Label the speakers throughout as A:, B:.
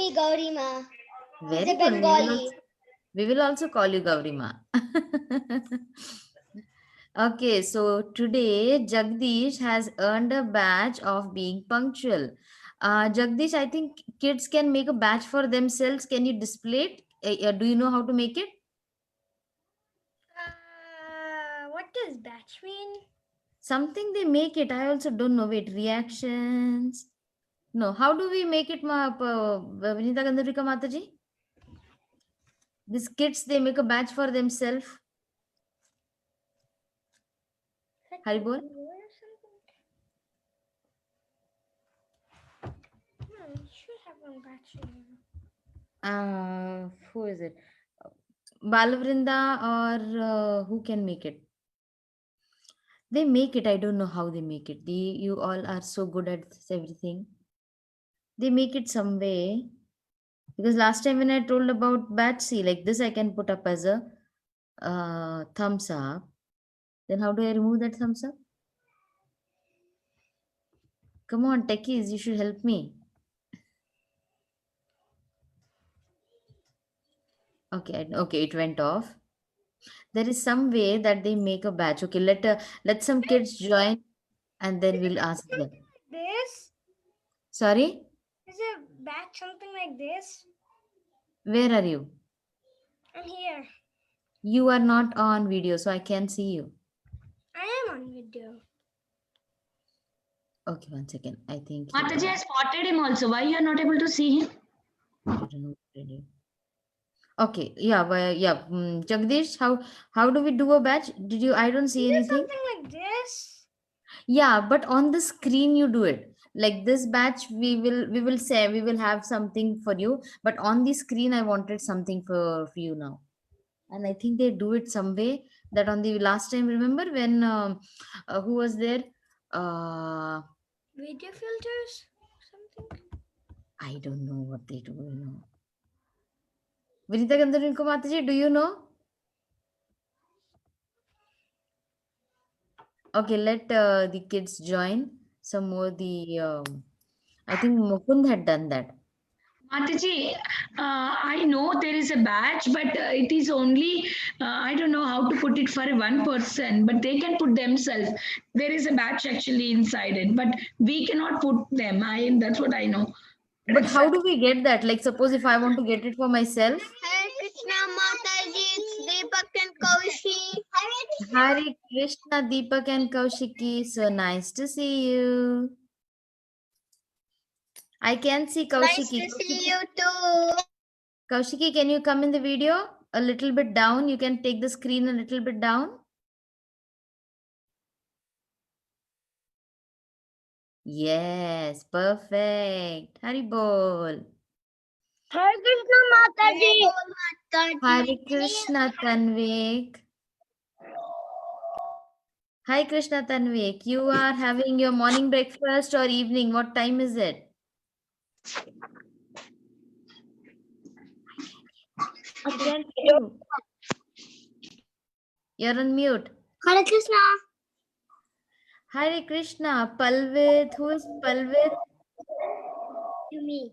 A: me Gaurima.
B: Very
A: He's a
B: good.
A: Bengali.
B: We will also call you Gaurima. Okay, so today Jagdish has earned a badge of being punctual. Jagdish, I think kids can make a badge for themselves. Can you display it? Do you know how to make it?
A: What does batch mean?
B: Something they make it. I also don't know. Wait, reactions. No, how do we make it, Vinita Gandharvika Mataji? These kids, they make a badge for themselves. Haribol?
A: Should have one batch.
B: Who is it? Balavrinda or who can make it? They make it. I don't know how they make it. You all are so good at this, everything. They make it some way. Because last time when I told about Batsy, like this, I can put up as a thumbs up. Then how do I remove that thumbs up? Come on, techies, you should help me. Okay, okay, it went off. There is some way that they make a batch. Okay, let some kids join, and then we'll ask them.
A: This
B: Sorry,
A: is a batch, something like this.
B: where are you?
A: I'm here.
B: You are not on video, so I can't see you.
A: I am on video.
B: Okay, one second. I think
C: Mataji, I spotted him also. Why you are not able to see him?
B: I don't know what to do. Okay, yeah, yeah. Jagdish, how do we do a batch? Did you? I don't see anything.
A: Something like this.
B: Yeah, but on the screen you do it. Like this batch, we will say we will have something for you, but on the screen I wanted something for you now. And I think they do it some way that on the last time. Remember when who was there?
A: Video filters. Something.
B: I don't know what they do. Vinita Gandharvika Mataji, do you know? Okay, let the kids join. Some more I think Mukund had done that.
C: Mataji, I know there is a batch, but it is only, I don't know how to put it for one person, but they can put themselves. There is a batch actually inside it, but we cannot put them. That's what I know.
B: But how do we get that? Like, suppose if I want to get it for myself.
A: Hare Krishna Mataji, it's Deepak and Kaushi.
B: Hare Krishna, Deepak and Kaushiki. So nice to see you. I can see Kaushiki.
A: Nice to see you too.
B: Kaushiki, can you come in the video? A little bit down. You can take the screen a little bit down. Yes, perfect. Haribol.
A: Hare Krishna Mataji.
B: Hare Krishna Tanvik. Hi Krishna Tanvik. You are having your morning breakfast or evening? What time is it? I can't hear you. You're on mute.
A: Hare Krishna.
B: Hare Krishna. Palvit. Who is Palvit?
A: To me.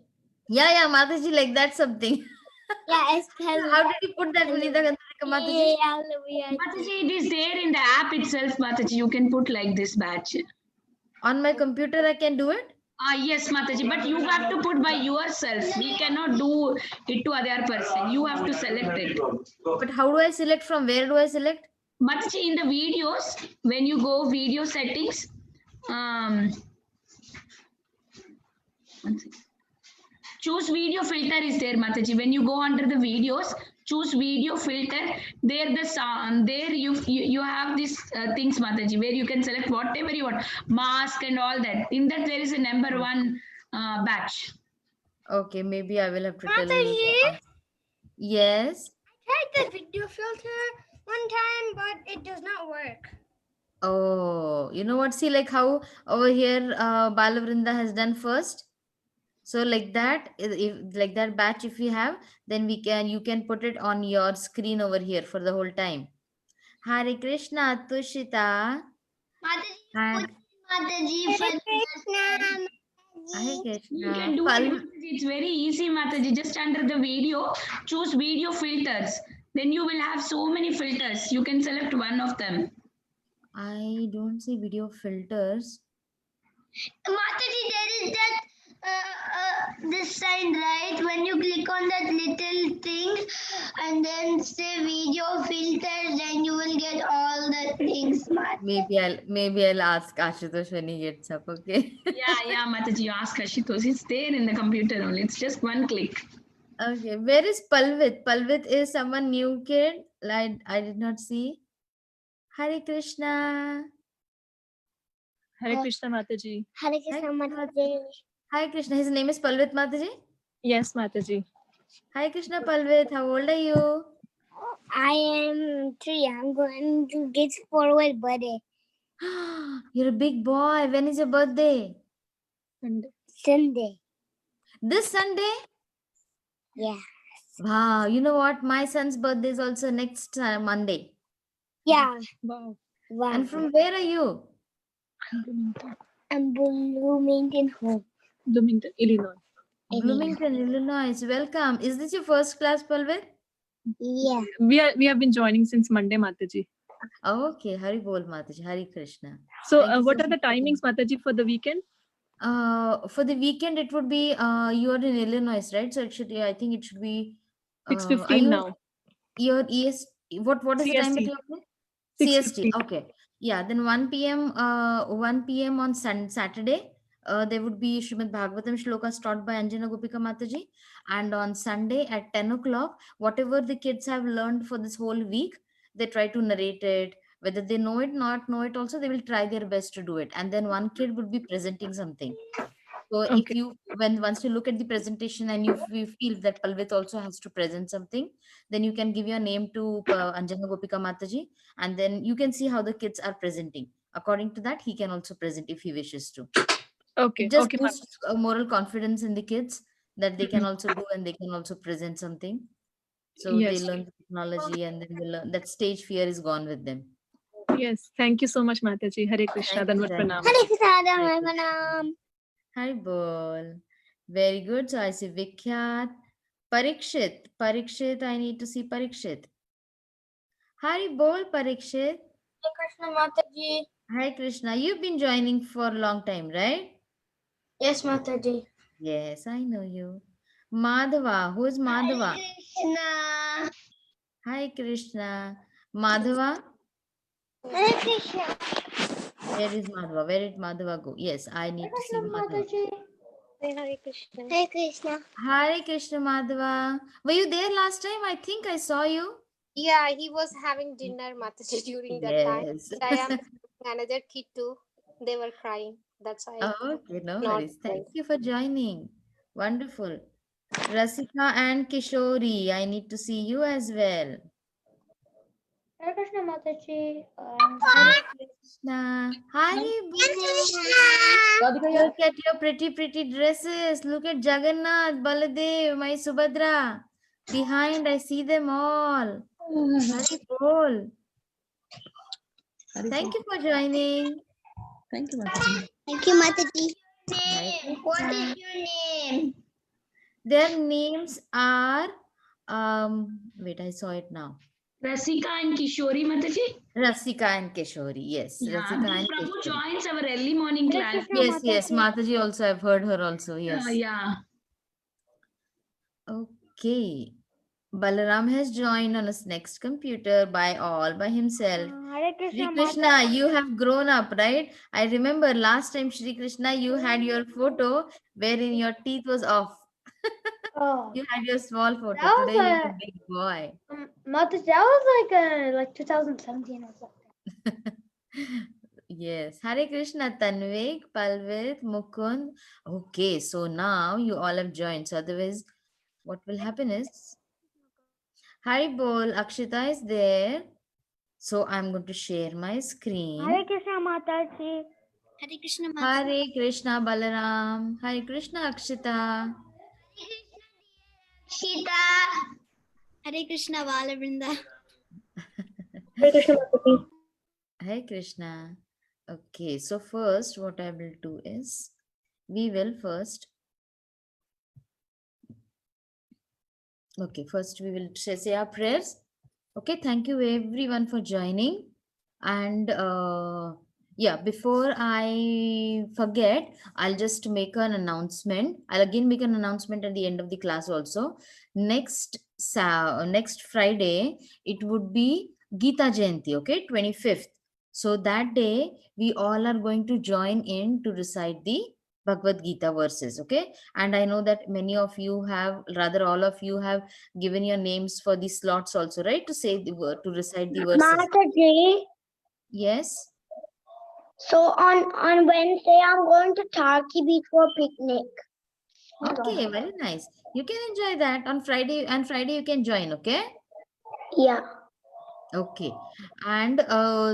B: Yeah, Mataji, like that something.
A: Yeah, it's
B: How did you put that, Vinita Gandharvika Mataji?
C: Mataji, it is there in the app itself, Mataji. You can put like this batch.
B: On my computer, I can do it?
C: Yes, Mataji, but you have to put by yourself. We cannot do it to other person. You have to select it.
B: But how do I select? From where do I select?
C: Mataji, in the videos, when you go video settings, choose video filter is there, Mataji. When you go under the videos, choose video filter. There the sound. There you have these things, Mataji, where you can select whatever you want, mask and all that. In that there is a number one batch.
B: Okay, maybe I will have to tell.
A: Mataji?
B: Yes.
A: I tried the video filter one time, but it does not work.
B: Oh, you know what? See, like how over here Balavrinda has done first. So like that, if like that batch, if we have, then you can put it on your screen over here for the whole time. Hare Krishna, Tushita.
A: Mataji, Mataji,
B: Hare
C: You
B: Krishna.
C: can do it.
B: Pal-
C: Mataji. It's very easy, Mataji. Just under the video, choose video filters. Then you will have so many filters. You can select one of them.
B: I don't see video filters.
A: Mataji, there is that this sign, right? When you click on that little thing and then say video filters, then you will get all the things, Mataji.
B: Maybe I'll ask Ashutosh when he gets up, okay?
C: Yeah, Mataji. You ask Ashutosh. It's there in the computer only. It's just one click.
B: Okay, where is Palvit? Palvit is someone new kid. Like I did not see. Hare Krishna.
D: Hare Krishna Mataji.
A: Hare
B: Krishna,
A: Mataji.
B: Hi Krishna. His name is Palvit Mataji.
D: Yes, Mataji.
B: Hi Krishna Palvit. How old are you?
A: I am 3. I'm going to get forward birthday.
B: You're a big boy. When is your birthday?
D: And
A: Sunday.
B: This Sunday?
A: Yeah.
B: Wow. You know what? My son's birthday is also next Monday.
A: Yeah.
D: wow.
A: Wow.
B: And from where are you?
D: Bloomington,
A: I'm Bloomington home.
D: Bloomington, Illinois.
B: Bloomington, Illinois. Welcome. Is this your first class, Palvit?
A: Yeah.
D: We have been joining since Monday, Mataji.
B: Okay. Hari Bol Mataji. Hari Krishna.
D: So
B: Thank you
D: what
B: so
D: are the
B: much for
D: timings, Mataji, for the weekend?
B: For the weekend, it would be you are in Illinois, right? So it should, I think it should be
D: 6:15 now.
B: Your ES, what is the time that
D: CST.
B: you're playing? CST.
D: 6:15.
B: Okay. Yeah. Then 1 p.m. 1 p.m. on Saturday. There would be Srimad Bhagavatam shlokas taught by Anjana Gopika Mataji, and on Sunday at 10 o'clock, whatever the kids have learned for this whole week, they try to narrate it. Whether they know it, not know it, also they will try their best to do it. And then one kid would be presenting something. So if
D: Okay.
B: you once you look at the presentation and you feel that Palvit also has to present something, then you can give your name to Anjana Gopika Mataji, and then you can see how the kids are presenting. According to that, he can also present if he wishes to.
D: Okay.
B: It just
D: Okay,
B: boosts moral confidence in the kids that they can
D: Mhm.
B: also do and they can also present something. So they
D: Yes.
B: learn the technology and then they learn that stage fear is gone with them.
D: Yes. Thank you so much, Mataji. Hare Krishna.
B: Thank you,
D: Danvat
B: thank
D: Pranam.
B: you.
A: Hare Krishna,
B: Hare Krishna.
A: Manam.
B: Hi, Bol. Very good. So I see Vikhyat. Parikshit. Parikshit, I need to see Parikshit. Hi, Bol, Parikshit.
A: Hare Krishna Mataji.
B: Hi, Krishna. You've been joining for a long time, right?
A: Yes, Mataji.
B: Yes, I know you. Madhava. Who is Madhava?
A: Krishna.
B: Hi, Krishna. Madhava?
A: Hare Krishna.
B: Where is Madhava? Where did Madhava go? Yes, I need to see Madhava.
A: Hare Krishna. Hare Krishna.
B: Hare Krishna, Madhava. Were you there last time? I think I saw you.
E: Yeah, he was having dinner, Mataji, during that time.
B: Yes.
E: I am another kid too. They were crying. That's why.
B: Okay, no
E: Not
B: worries. Thank
E: right.
B: you for joining. Wonderful. Rasika and Kishori, I need to see you as well.
A: Hare Krishna Mataji.
B: Hare Krishna. Hari Bol. Look at your pretty dresses. Look at Jagannath, Baladev, my Subhadra. Behind, I see them all. Hari Bol. Thank you for joining.
D: Thank you, Mataji.
A: Thank you, Mataji.
B: Hare
A: What
B: Krishna.
A: is your name?
B: Their names are, wait, I saw it now.
C: Rasika and Kishori, Mataji.
B: Rasika and Kishori. Yes,
C: Yeah,
B: Rasika and
C: Prabhu
B: Kishori.
C: joins our early morning class.
B: Yes, Mataji also. I've heard her also. Yes.
C: Yeah.
B: Okay. Balaram has joined on his next computer by himself.
A: Hare
B: Shri Krishna, you have grown up, right? I remember last time, Shri Krishna, you had your photo wherein your teeth was off.
A: Oh,
B: You had your small photo.
A: That was
B: Today you're
A: a-
B: a big boy.
A: Mataji, that was like 2017 or something.
B: Yes. Hare Krishna, Tanvik, Palvit, Mukund. Okay, so now you all have joined. So otherwise, what will happen is, Hari Bol, Akshita is there. So I'm going to share my screen.
A: Hare Krishna Mataji. Hare Krishna
B: Hare Krishna, Balaram. Hare Krishna, Akshita.
A: Shita. Hare Krishna Balavrinda. Hare Krishna Mataji.
B: Hare Krishna. Okay, so first what I will do is, we will first, okay, first we will say our prayers. Okay, thank you everyone for joining. And yeah, before I forget, I'll just make an announcement. I'll again make an announcement at the end of the class also. Next Friday, it would be Gita Jayanti, okay, 25th. So that day, we all are going to join in to recite the Bhagavad Gita verses, okay? And I know that many of you have, rather all of you have given your names for the slots also, right? To say the word, to recite the verses.
A: Mataji,
B: Yes.
A: so on Wednesday I'm going to Tarki Beach for a picnic.
B: Okay, very nice. You can enjoy that on Friday, and Friday you can join, okay?
A: Yeah.
B: Okay. And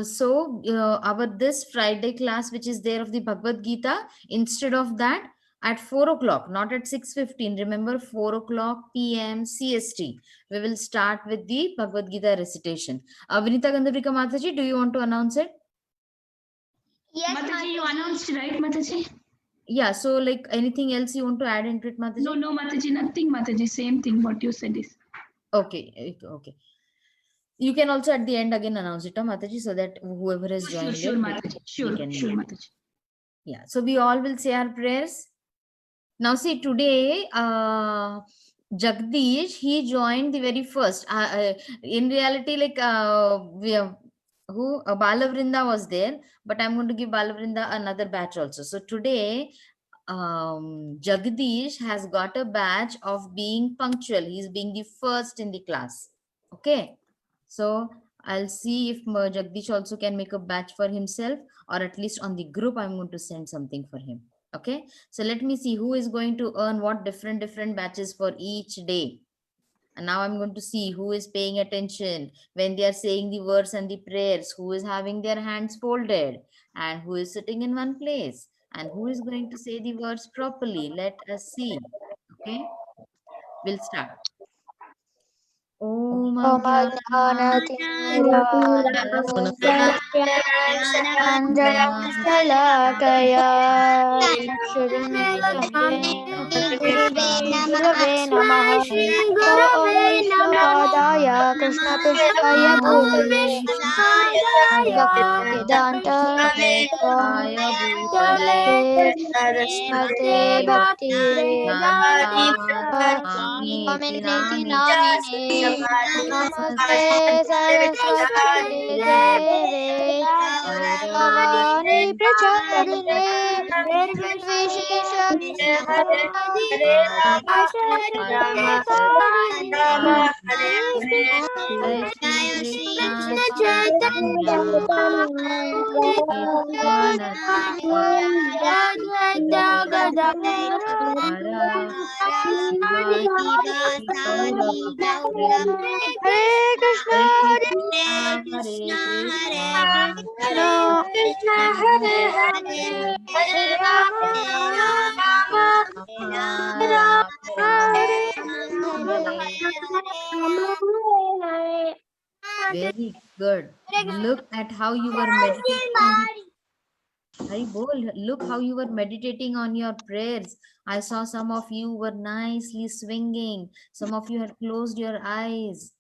B: so our this Friday class, which is there of the Bhagavad Gita, instead of that, at 4 o'clock, not at 6:15. Remember, 4 o'clock p.m. CST. We will start with the Bhagavad Gita recitation. Vinita Gandhavrika Mataji, do you want to announce it?
A: Yes,
C: Mataji, you announced, right, Mataji?
B: Yeah, so like anything else you want to add into it, Mataji?
C: No, Mataji, nothing, Mataji. Same thing what you said is.
B: Okay, okay. You can also at the end again announce it, Mataji, so that whoever has joined
C: Sure,
B: in,
C: Mataji.
B: they
C: Sure,
B: can.
C: Mataji.
B: Yeah, so we all will say our prayers. Now see, today, Jagdish, he joined the very first. In reality, like we have, who Balavrinda was there, but I'm going to give Balavrinda another batch also. So today, Jagdish has got a badge of being punctual. He's being the first in the class. Okay, so I'll see if Jagdish also can make a batch for himself, or at least on the group, I'm going to send something for him. Okay, so let me see who is going to earn what different batches for each day. And now I'm going to see who is paying attention when they are saying the words and the prayers, who is having their hands folded, and who is sitting in one place, and who is going to say the words properly. Let us see. Okay, we'll start. Om
A: Anjanashtalakaya Gurave Namaha Om Vishnupadaya Krishnapishthaya Bhutale Vedanta Smarte Bhakti Namaste Saraswati Deve Gauravani Prachadine Nirvishesha Hare Krishna, Hare Krishna, Hare Hare, Hare Rama, Hare
B: Very good. Look at how you were meditating on the Haribol. Look how you were meditating on your prayers. I saw some of you were nicely swinging. Some of you had closed your eyes.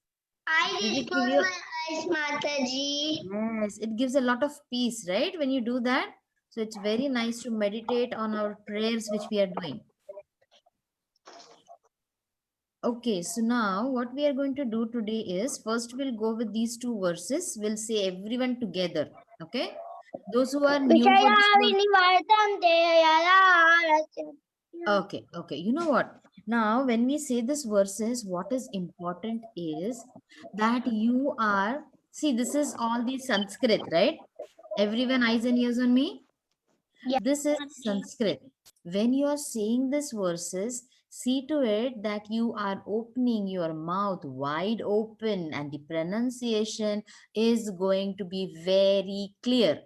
A: I
B: Did
A: did
B: it
A: close
B: give you?
A: my eyes, Mataji.
B: Yes, it gives a lot of peace, right? When you do that. So it's very nice to meditate on our prayers which we are doing. Okay, so now what we are going to do today is first we'll go with these two verses. We'll say everyone together. Okay. Those who are new for this. Okay, okay. You know what? Now, when we say this verses, what is important is that you are, see, this is all the Sanskrit, right? Everyone eyes and ears on me?
A: Yeah.
B: This is Sanskrit. When you are saying this verses, see to it that you are opening your mouth wide open and the pronunciation is going to be very clear.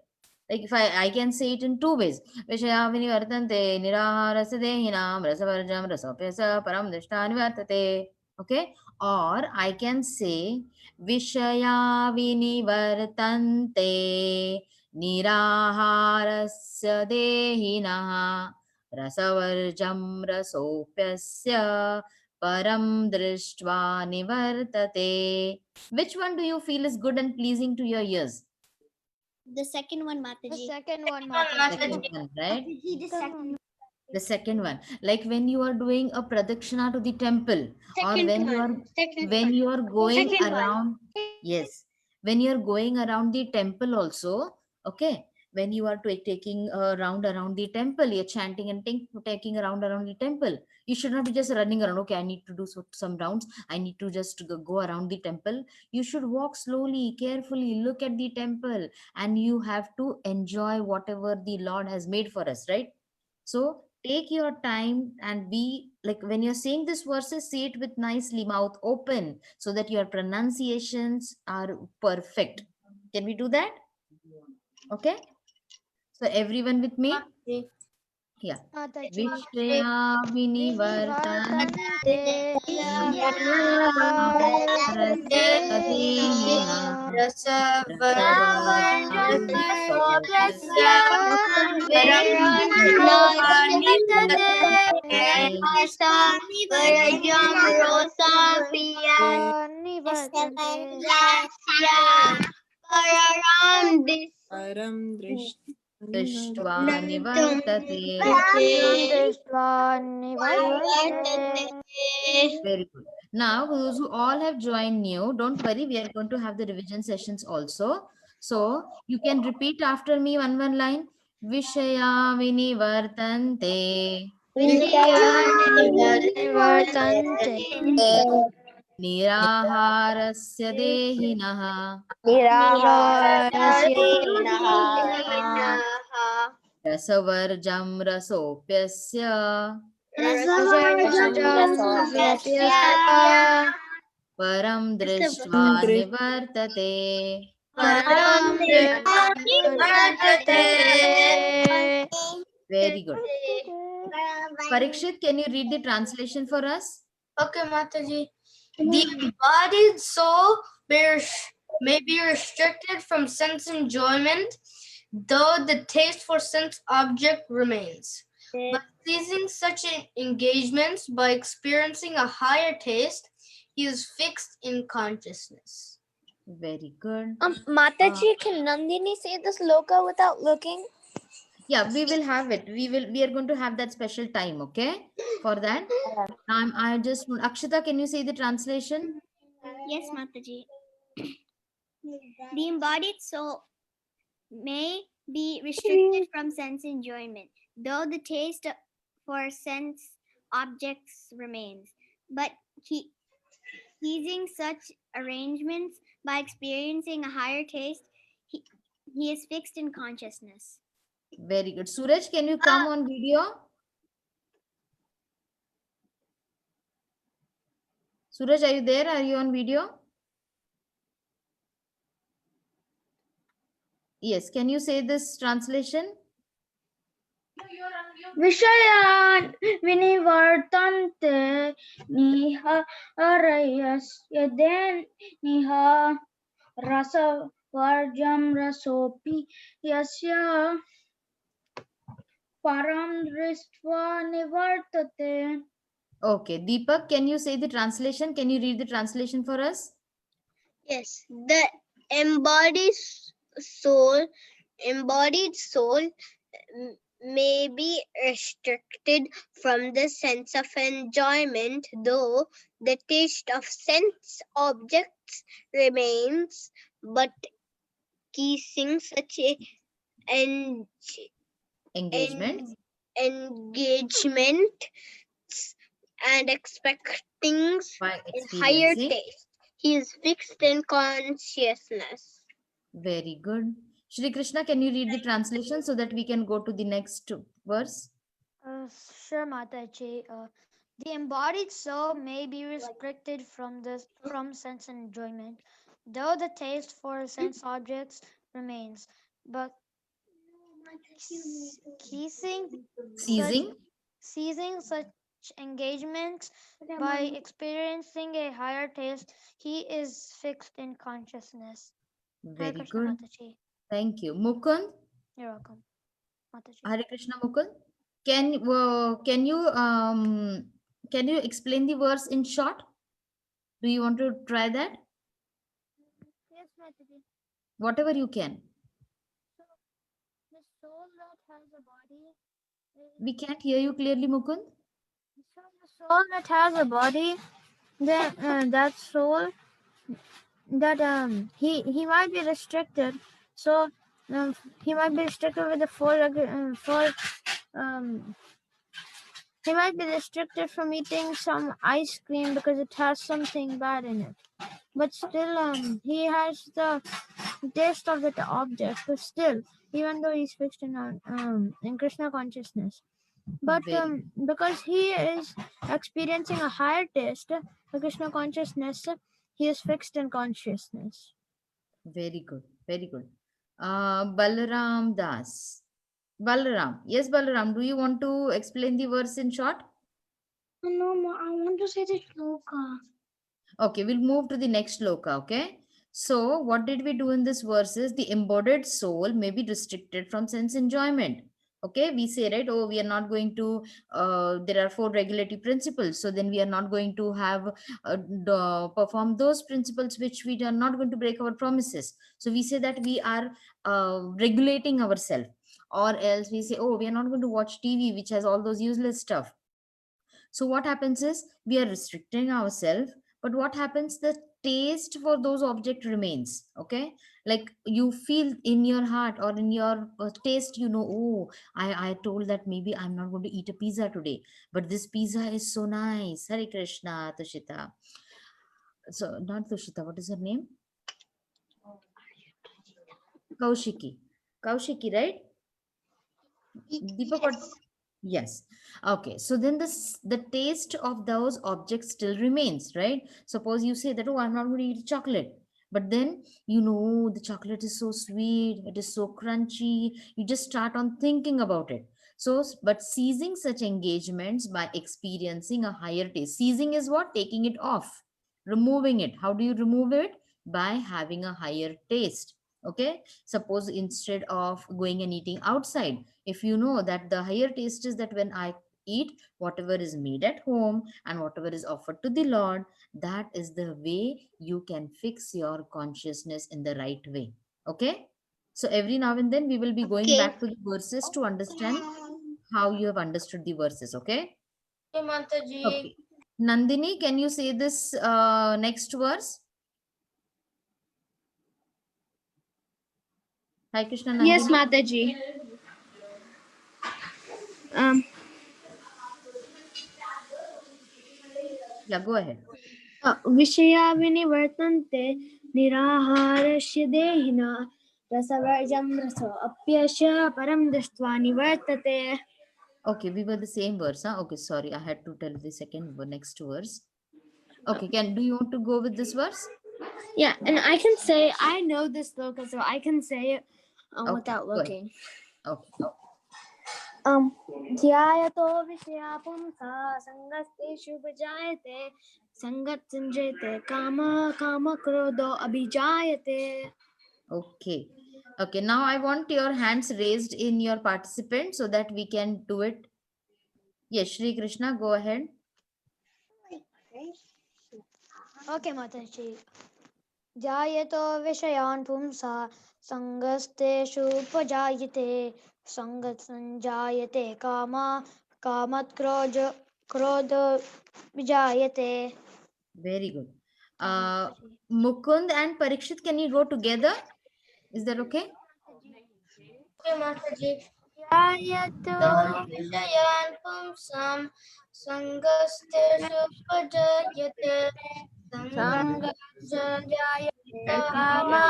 B: Like if I can say it in two ways. Vishayavini vartante niraharasya dehinam rasavarjam rasopyasa param nishtani vartate. Okay? Or I can say Vishayavini vartante Niraharasya dehinah Rasavarjam rasopyasya param drishtva nivartate. Which one do you feel is good and pleasing to your ears?
A: The second one, Mataji.
E: The second one,
B: Second one, right?
A: The second.
B: The second one, like when you are doing a pradakshina to the temple, or when you are going
A: Second one.
B: around, yes, when you are going around the temple also, okay, when you are taking a round around the temple, you're chanting and taking around the temple. You should not be just running around. Okay, I need to do some rounds. I need to just go around the temple. You should walk slowly, carefully, look at the temple, and you have to enjoy whatever the Lord has made for us, right? So take your time and be like when you're saying this verses, say it with nicely, mouth open, so that your pronunciations are perfect. Can we do that? Okay. So everyone with me? Yeah.
E: Mataji.
B: Vishya vinivartan
D: Param
B: Drishtva nivartate. Very good. Now, those who all have joined new, don't worry, we are going to have the revision sessions also. So, you can repeat after me one line. Vishaya vinivartante. Niraharasya dehinah. Rasavarjam rasopyasya. Param drishtva nivartate. Very good. Parikshit, can you read the translation for us?
F: Okay, Mataji. The embodied soul may be restricted from sense enjoyment, though the taste for sense object remains. By seizing such engagements, by experiencing a higher taste, he is fixed in consciousness.
B: Very good.
E: Mataji, can Nandini say this sloka without looking?
B: Yeah, we will have it. We are going to have that special time, okay? For that. I just Akshita, can you say the translation?
A: Yes, Mataji. The embodied soul may be restricted from sense enjoyment, though the taste for sense objects remains. But teasing such arrangements by experiencing a higher taste, he is fixed in consciousness.
B: Very good. Suraj, can you come on video? Suraj, are you there? Are you on video? Yes. Can you say this translation?
G: Vishayan vinivartante niha arayasyaden niha rasa varjam rasopi yasya param dristva nivartate.
B: Okay. Deepak, can you say the translation? Can you read the translation for us?
A: Yes, the embodied soul may be restricted from the sense of enjoyment, though the taste of sense objects remains, but kissing such
B: Engagement.
A: engagement and expecting
B: By
A: a higher
B: experiencing.
A: taste. He is fixed in consciousness.
B: Very good. Shri Krishna, can you read the translation so that we can go to the next verse?
G: Sure, Mataji. The embodied soul may be restricted from sense enjoyment, though the taste for sense objects remains. But
B: Seizing.
G: seizing such engagements by experiencing a higher taste, he is fixed in consciousness. Hare
B: Very
G: Krishna,
B: good.
G: Mataji.
B: Thank you. Mukund.
G: You're welcome, Mataji.
B: Hare Krishna Mukund. Can you explain the verse in short? Do you want to try that?
G: Yes, Mataji.
B: Whatever you can.
G: The soul that has a body.
B: We can't hear you clearly, Mukund.
G: So the soul that has a body, then that soul that he might be restricted. So he might be restricted with the he might be restricted from eating some ice cream because it has something bad in it. But still, he has the taste of that object. But still, even though he's fixed in Krishna consciousness, but
B: Very,
G: because he is experiencing a higher taste, the Krishna consciousness, he is fixed in consciousness.
B: very good. Very good. Balaram Das. Balaram. Yes, Balaram. Do you want to explain the verse in short?
A: No, I want to say the shloka.
B: Okay, we'll move to the next shloka. Okay. So, what did we do in this verses? The embodied soul may be restricted from sense enjoyment. Okay, we say, right? Oh, we are not going to. There are 4 regulatory principles. So then we are not going to have perform those principles which we are not going to break our promises. So we say that we are regulating ourselves, or else we say, oh, we are not going to watch TV, which has all those useless stuff. So what happens is we are restricting ourselves, but what happens? The taste for those object remains. Okay, like you feel in your heart or in your taste, oh, I told that maybe I'm not going to eat a pizza today, but this pizza is so nice. Hare Krishna, Tushita. So not Tushita. What is her name? Kaushiki. Kaushiki, right? Deepak, what? Yes. Okay. So then the taste of those objects still remains, right? Suppose you say that, oh, I'm not going to eat chocolate. But then, the chocolate is so sweet, it is so crunchy. You just start on thinking about it. So, but seizing such engagements by experiencing a higher taste. Seizing is what? Taking it off, removing it. How do you remove it? By having a higher taste. Okay. Suppose instead of going and eating outside, if you know that the higher taste is that when I eat whatever is made at home and whatever is offered to the Lord, that is the way you can fix your consciousness in the right way. Okay, so every now and then we will be going
A: Okay.
B: back to the verses to understand how you have understood the verses. Okay,
F: Okay, Mataji.
B: okay. Nandini, can you say this next verse? Hi Krishna, Nandini.
H: Yes, Mataji. Um,
B: Yeah, go ahead.
H: विषया विनिवर्तन्ते निराहारस्य देहिना रसवर्जं रसो अप्यस्य परं दृष्ट्वा निवर्तते.
B: Okay, we were the same verse, huh? Okay, sorry, I had to tell the next verse. Okay, do you want to go with this verse?
H: Yeah, and I can say I know this sloka, so I can say it
B: Okay,
H: without
B: go ahead.
H: looking.
B: Okay.
H: ध्यायतो विषया पुंसा संगस्तेषु विजायते संगत संजयते काम काम क्रोधो अभिजायते.
B: Okay. Okay, now I want your hands raised in your participant so that we can do it. Yes, Shri Krishna, go ahead.
G: Okay, Mataji. Jayato Vishayan Pumsa Sangastesu Pajayate Sangat Sanjayate Kama Kamat Krodha Vijayate.
B: Very good. Mukund and Parikshit, can you go together? Is that okay?
F: Okay, Mataji.
H: Jayato
F: Vijayan pumsam sangastesu pajayate
H: संजयते कामा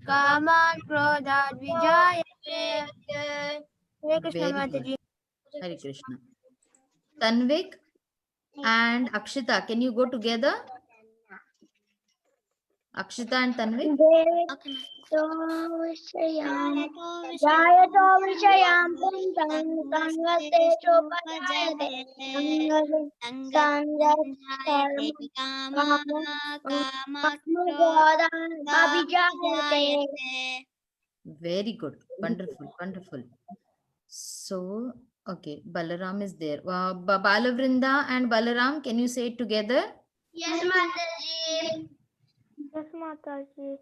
H: कामान क्रोधात् विजायते. Hare Krishna,
B: Very good.
H: Mataji.
B: Hare Krishna. Tanvik and Akshita, can you go together? Akshita and Tanvik?
A: Jayato Vishayam Puntam Sangatesu Pajayate Sangat Abhijayate.
B: Very good. Wonderful. Wonderful. So, Okay, Balaram is there. Balavrinda and Balaram, can you say it together?
A: Yes, Mataji.
H: Yes, Mataji.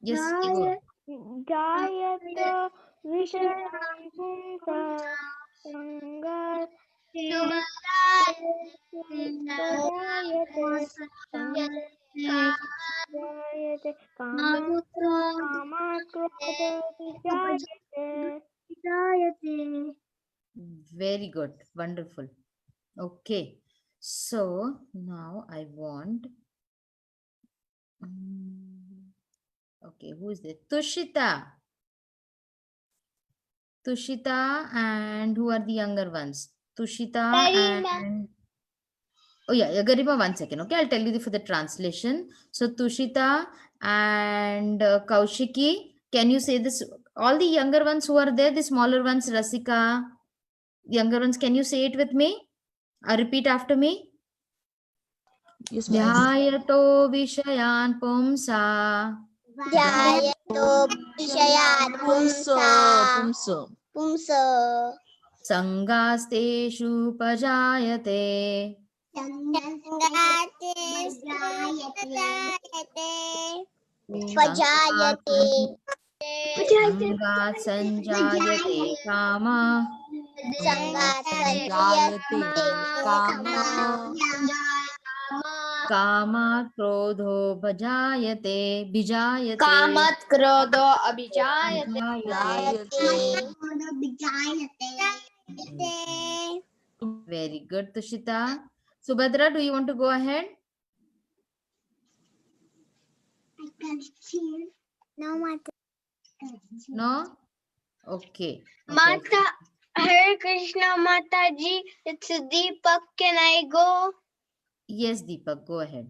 B: Yes, Igor.
H: Jayata Vishayanpunsa Sangar Jayate Kamakrodha Vijayate.
B: Very good. Wonderful. Okay. So now I want. Okay, who is there? Tushita. Tushita and who are the younger ones? Tushita and oh yeah, Garima, 1 second. Okay, I'll tell you for the translation. So Tushita and Kaushiki, can you say this? All the younger ones who are there, the smaller ones, Rasika, younger ones, can you say it with me? Repeat after me.
D: Yes, Mataji.
B: Dhyayato Vishayan Pumsa
A: Dhyayato Vishayan Pumsa
B: Sangasteshu Pajayate
A: Pajayate
B: Sangat Sanjayate Kama Kama Krodho Bhajayate Bijayate
F: Kamat Krodho Abhijayate.
B: Very good, Tushita. Subhadra, do you want to go ahead? No? Okay.
A: Mata, Hare Krishna Mataji, it's Deepak. Can I go?
B: Yes, Deepak, go ahead.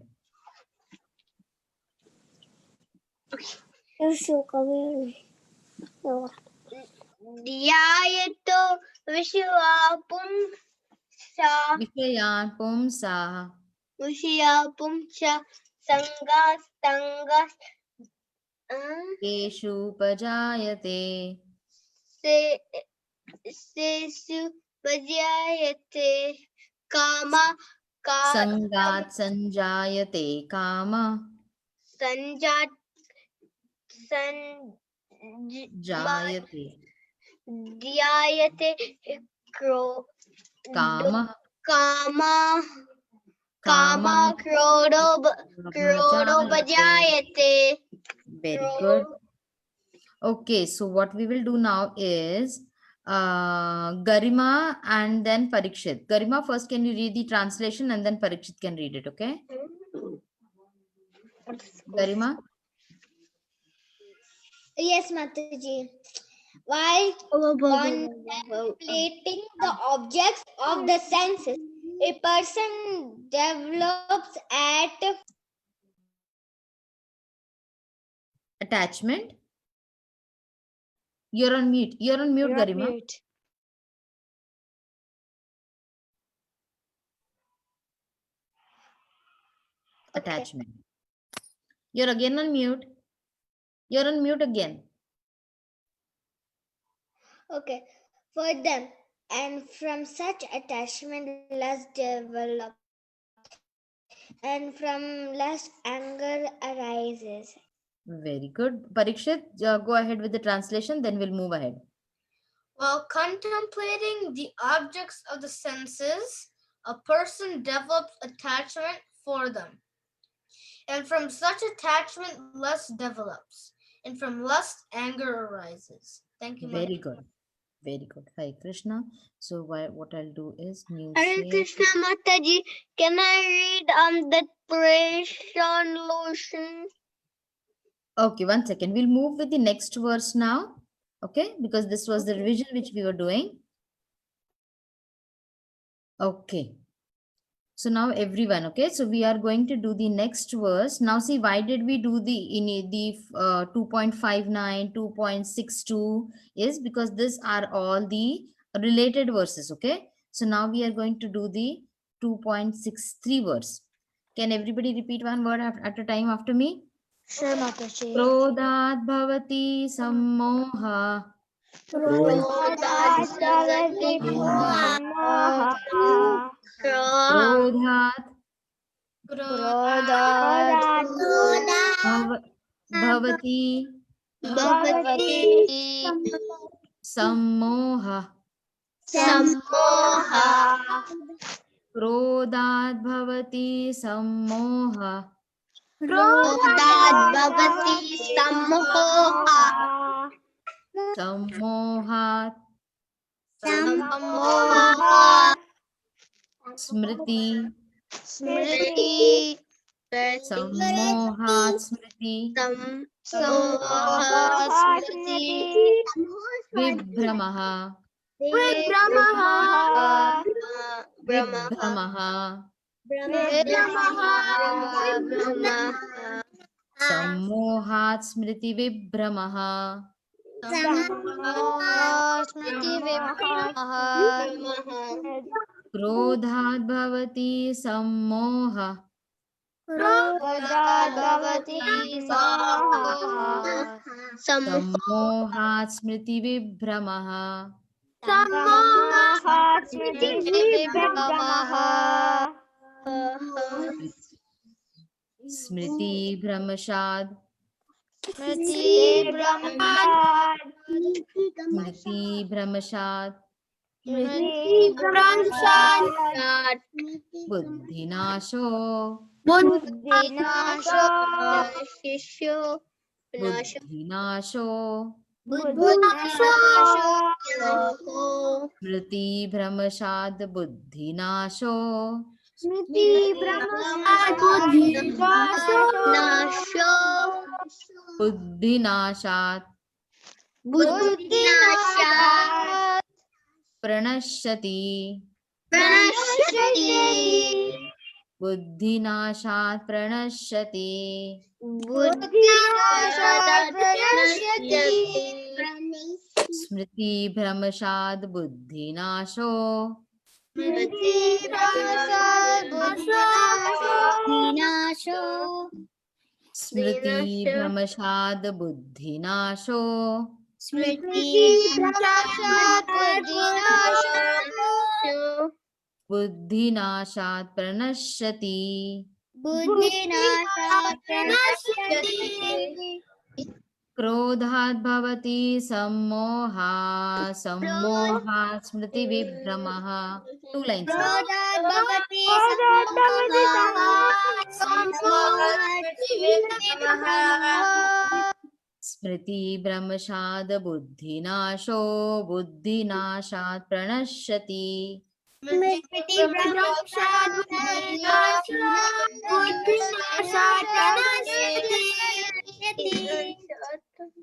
A: Dhyayato Vishwapumsa
B: Vishayan Pumsa
A: Sangas
B: Keshu Pajayate
A: Sesu Vajayate Kama
B: Sangat Sanjayate Kama
A: Sanjat
B: Jayate
A: Dhyayate Kro
B: Kama
A: Kama Krodo Bhajayate.
B: Very good. Okay, so what we will do now is Garima and then Parikshit. Garima, first can you read the translation and then Parikshit can read it, okay? Garima?
A: Yes, Mataji. While contemplating the objects of the senses, a person develops
B: Attachment? You're on mute. You're on mute, Garima. Attachment. You're again on mute. You're on mute again.
A: Okay, for them, and from such attachment lust develops, and from lust anger arises.
B: Very good. Parikshit, go ahead with the translation, then we'll move ahead.
F: While contemplating the objects of the senses, a person develops attachment for them. And from such attachment, lust develops. And from lust, anger arises. Thank you,
B: Very
F: Mataji.
B: good. Very good. Hare Krishna. So what I'll do is new
A: Hare
B: save.
A: Krishna Mataji, can I read that Prashant lotion?
B: Okay, 1 second. We'll move with the next verse now. Okay, because this was the revision which we were doing. Okay. So now everyone, okay, so we are going to do the next verse. Now see, why did we do the 2.59, 2.62 is because these are all the related verses, okay. So now we are going to do the 2.63 verse. Can everybody repeat one word at a time after me?
G: Sure, Mataji.
B: Krodhat bhavati sammoha क्रोधात् भवति सम्मोहः क्रोधात् भवति सम्मोहः सम्मोहात् स्मृति सम्मोहात् स्मृति विभ्रमः विभ्रमः सम्मोहात् स्मृति विभ्रमः क्रोधात् भवति सम्मोहः सम्मोहात् स्मृति विभ्रमः स्मृति भ्रमशात् स्मृति भ्रमशात् बुद्धिनाशो बुद्धिनाशो स्मृति भ्रमशात् बुद्धिनाशो बुद्धिनाशात् प्रणश्यति बुद्धिनाशात् प्रणश्यति स्मृति भ्रमशात् बुद्धिनाशो स्मृति भ्रमशात् बुद्धिनाशो बुद्धिनाशात् प्रणश्यति क्रोधात् भवति सम्मोहात् सम्मोहात् स्मृति विभ्रमः 2 lines Smriti भ्रमशात् बुद्धिनाशो बुद्धिनाशात् प्रणश्यति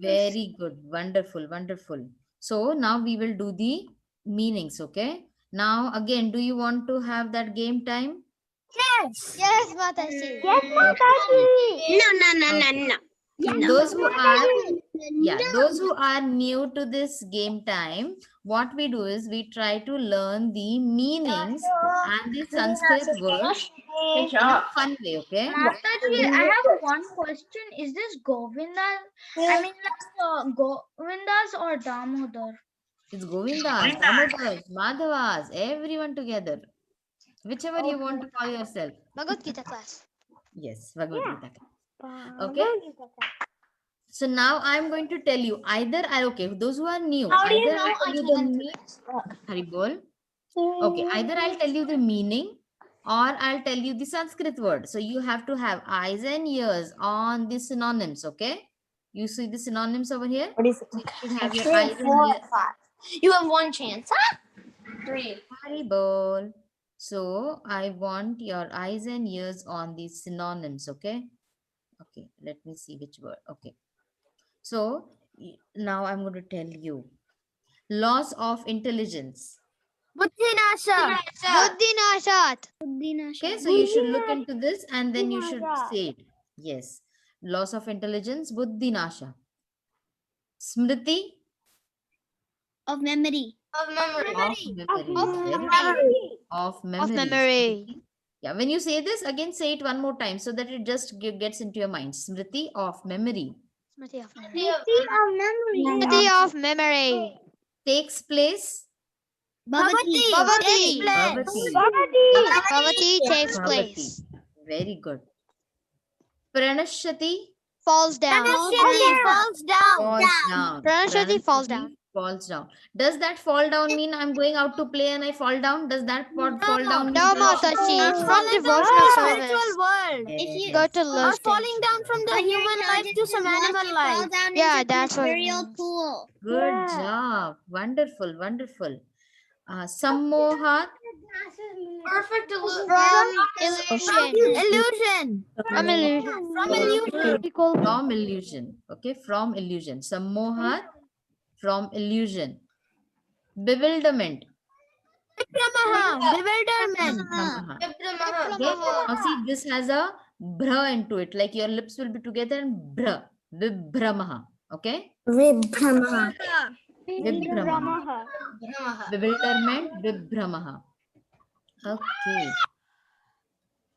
B: Very good, wonderful, wonderful. So now we will do the meanings. Okay, now again, do you want to have that game time?
G: Yes, Mataji.
B: Those who are those who are new to this game time, what we do is we try to learn the meanings and the Sanskrit words in a fun way. Okay,
G: Mataji, I have one question. Is this Govinda? I mean, like Govindas or Damodar?
B: it's Govindas, Damodaras, Madhavas, everyone together, whichever you want to call yourself.
G: Bhagavad Gita class.
B: Yes, Bhagavad Gita. Okay. So now I'm going to tell you either okay, those who are new, either I'll tell you the meaning. Haribol. Okay, either I'll tell you the meaning or I'll tell you the Sanskrit word. So you have to have eyes and ears on the synonyms. Okay. You see the synonyms over here?
D: What is it?
B: So you should have your eyes and ears.
F: You have one chance.
D: 3.
B: Haribol. So I want your eyes and ears on these synonyms. Okay. Okay, let me see which word. Okay. So now I'm going to tell you loss of intelligence.
G: Buddhinashat.
B: Okay, so you should look into this and then you should say it. Yes. Loss of intelligence, buddhinasha. Smriti.
H: Of memory.
B: Of memory. Yeah, when you say this, again say it one more time so that it just gets into your mind. Smriti of memory.
G: Smriti of memory.
F: Smriti
G: Smriti of memory.
B: Takes place.
H: Bhavati.
G: Bhavati.
B: Bhavati.
G: Bhavati takes
B: Bhavati.
G: place.
B: Very good. Pranashyati.
G: Falls down.
H: Falls down.
B: Falls down.
G: Pranashyati falls down.
B: Falls down. Does that fall down mean I'm going out to play and I fall down? Does that fall down mean?
G: No, Mataji. It's from devotional service.
H: world.
B: Yes.
G: Go to
H: Or
G: listing.
H: falling down from the human life to some animal life.
G: Yeah, that's what it means.
B: Good job. Wonderful, wonderful. Sammohat.
F: Perfect illusion.
G: From illusion.
H: Illusion.
G: From illusion.
H: From illusion.
G: Equal.
B: From illusion. Okay, from illusion. Sammohat from illusion. Bewilderment.
H: Vikramaha. Bewilderment.
B: Vikramaha.
F: Vikramaha.
B: Okay. Now see, this has a bra into it. Like your lips will be together and bra. Vibhramaha. Okay.
H: Vikramaha.
B: Vibhramaha. Bewilderment. Vibhramaha. Okay.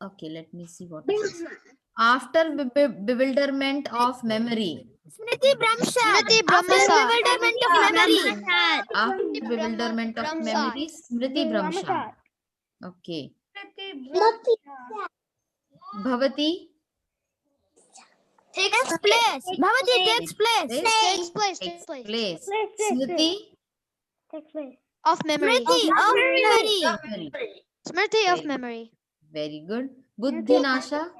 B: Okay, let me see what is this. After bewilderment of memory.
H: Smriti Bramsha.
G: Smriti
H: After
G: Brahmasa.
H: bewilderment of memory.
B: After bewilderment of memory. Smriti Bramsha. Okay. Bhavati.
F: Takes
H: Place. Bhavati takes place.
G: Takes place.
B: Takes
G: Takes place.
B: place. Smriti.
G: Of memory.
H: Smriti of memory.
B: Memory.
G: Smriti of
B: Very
G: memory.
B: Very good. Buddhinasha.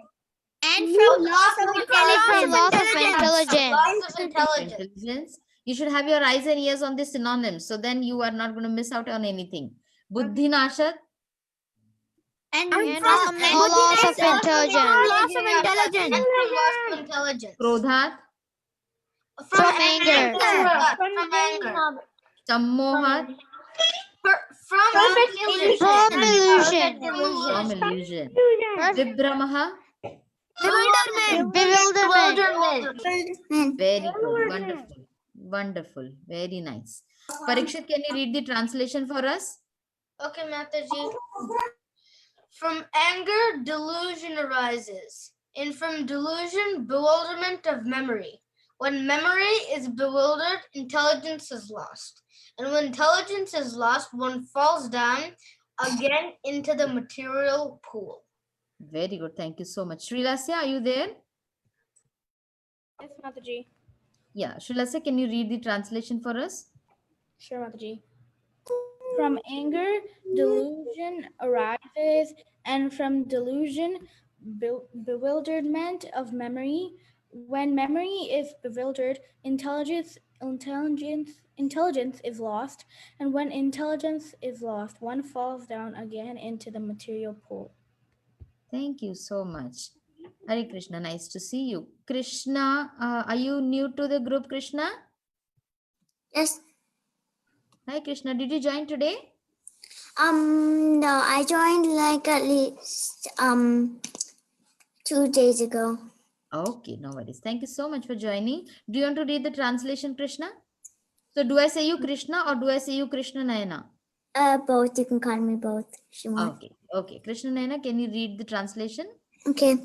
H: And from loss of
G: From loss of intelligence.
F: loss of intelligence.
B: Intelligence. You should have your eyes and ears on the synonyms. So then you are not going to miss out on anything. Buddhinasha.
H: and
G: And
H: from
G: from loss of intelligence.
H: loss of intelligence.
F: And from loss of intelligence.
B: Krodhat.
G: From anger.
F: From anger.
B: Sammohat.
F: From illusion.
G: From illusion.
B: From illusion. Vibhramaha.
H: Bewilderment.
G: Bewilderment.
B: Very good. Wonderful. Wonderful. Very nice. Parikshit, can you read the translation for us?
F: Okay, Mataji. From anger, delusion arises, and from delusion, bewilderment of memory. When memory is bewildered, intelligence is lost. And when intelligence is lost, one falls down again into the material pool.
B: Very good. Thank you so much. Srilasya, are you there?
I: Yes, Mataji.
B: Yeah. Srilasya, can you read the translation for us?
I: Sure, Mataji. From anger, delusion arises, and from delusion, bewilderment of memory. When memory is bewildered, intelligence is lost, and when intelligence is lost, one falls down again into the material pool.
B: Thank you so much. Hare Krishna, nice to see you. Krishna, are you new to the group, Krishna?
H: Yes.
B: Hi, Krishna. Did you join today?
H: No, I joined like at least 2 days ago.
B: Okay, no worries. Thank you so much for joining. Do you want to read the translation, Krishna? So do I say you Krishna or do I say you Krishna Nayana?
H: Both. You can call me both if you want.
B: Okay, okay. Krishna Nayana, can you read the translation?
H: Okay.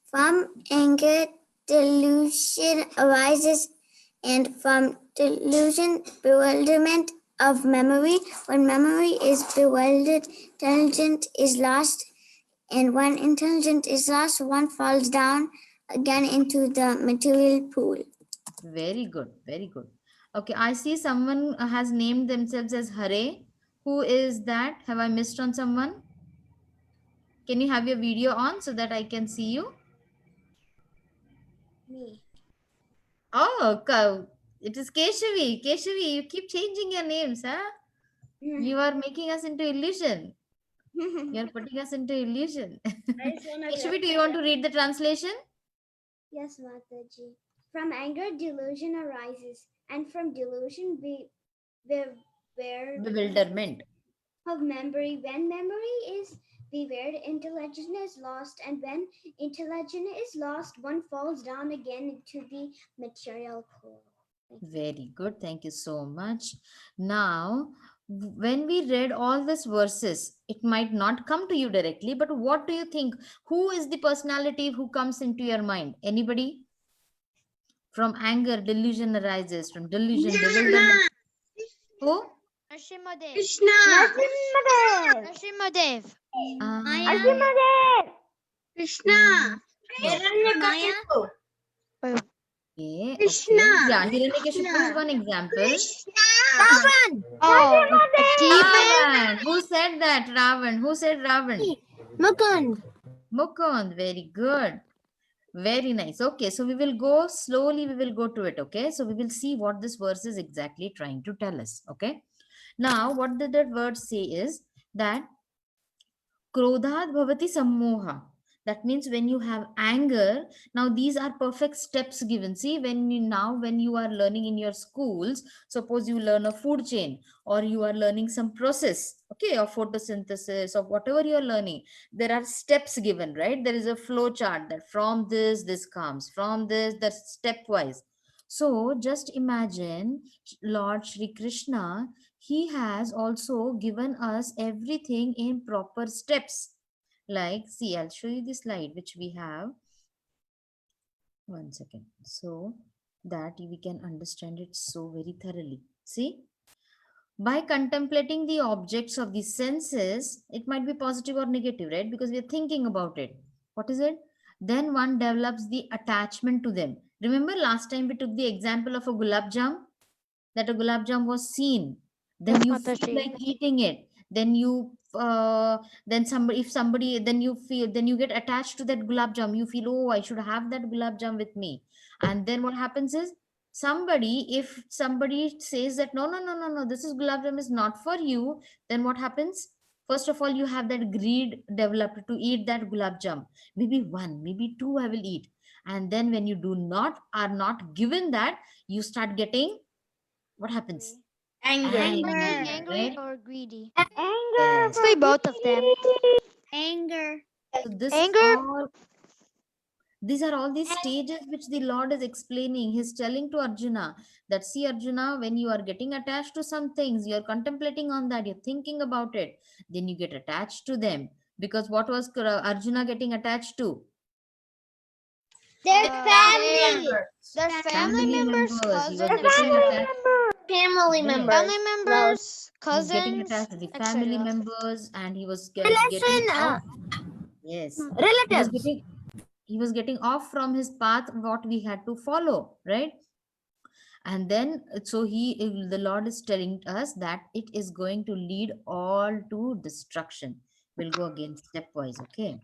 H: From anger, delusion arises, and from delusion, bewilderment of memory. When memory is bewildered, intelligence is lost, and when intelligence is lost, one falls down again into the material pool.
B: Very good, very good. Okay, I see someone has named themselves as Hare. Who is that? Have I missed on someone? Can you have your video on so that I can see you?
H: Me.
B: Oh, it is Keshavi. Keshavi, you keep changing your names, huh? You are making us into illusion. You are putting us into illusion. Keshavi, do you want to read the translation?
J: Yes, Mataji. From anger, delusion arises, and from delusion,
B: Bewilderment.
J: of memory. When memory is bewildered, intelligence is lost, and when intelligence is lost, one falls down again into the material pool.
B: Very good. Thank you so much. Now, when we read all these verses, it might not come to you directly, but what do you think? Who is the personality who comes into your mind? Anybody? From anger, delusion arises. From delusion, bewilderment. Who?
G: Nrsimhadev.
J: Nrsimhadev.
G: Nrsimhadev.
A: Krishna.
F: Hiranyakashipu.
B: Okay, okay. Yeah, Hiranyakashipu is one example.
G: Oh, a demon.
B: Ravan. Who said that? Ravan. Who said Ravan?
H: Mukund.
B: Mukund. Very good. Very nice. Okay, so we will go slowly. We will go to it. Okay, so we will see what this verse is exactly trying to tell us. Okay, now what did that word say is that Krodhat bhavati sammoha. That means when you have anger, now these are perfect steps given. See, when you are learning in your schools, suppose you learn a food chain or you are learning some process, okay, of photosynthesis of whatever you are learning, there are steps given, right? There is a flow chart that from this comes, from this, that's stepwise. So just imagine Lord Shri Krishna, he has also given us everything in proper steps. Like, see, I'll show you the slide which we have. One second. So that we can understand it so very thoroughly. See, by contemplating the objects of the senses, it might be positive or negative, right? Because we are thinking about it. What is it? Then one develops the attachment to them. Remember last time we took the example of a gulab jam, that a gulab jam was seen, then
G: Yes,
B: you feel
G: Mataji.
B: like eating it, then you then somebody, if somebody, then you feel, then you get attached to that gulab jam, you feel, oh, I should have that gulab jam with me. And then what happens is, somebody, if somebody says that no, this is gulab jam is not for you, then what happens? First of all, you have that greed developed to eat that gulab jam. Maybe one, maybe two I will eat. And then when you are not given that, you start getting, what happens?
F: Anger.
B: Angry, right?
G: Or greedy.
B: Yes.
G: Actually, both of them.
J: Anger.
B: So this is
G: Anger.
B: all, these are all these stages which the Lord is explaining. He's telling to Arjuna that, see, Arjuna, when you are getting attached to some things, you're contemplating on that, you're thinking about it, then you get attached to them. Because what was Arjuna getting attached to?
J: Their
G: family.
J: family.
G: Their family members,
B: He
G: cousins,
B: was getting attached.
F: Family
B: Yes.
F: members.
G: family members,
B: He's getting
G: cousins,
B: attached to the family
G: etc.
B: members, and he was
H: Relation,
B: getting off. Yes.
H: relatives.
B: He was getting off from his path, what we had to follow, right? And then, so the Lord is telling us that it is going to lead all to destruction. We'll go again stepwise, okay?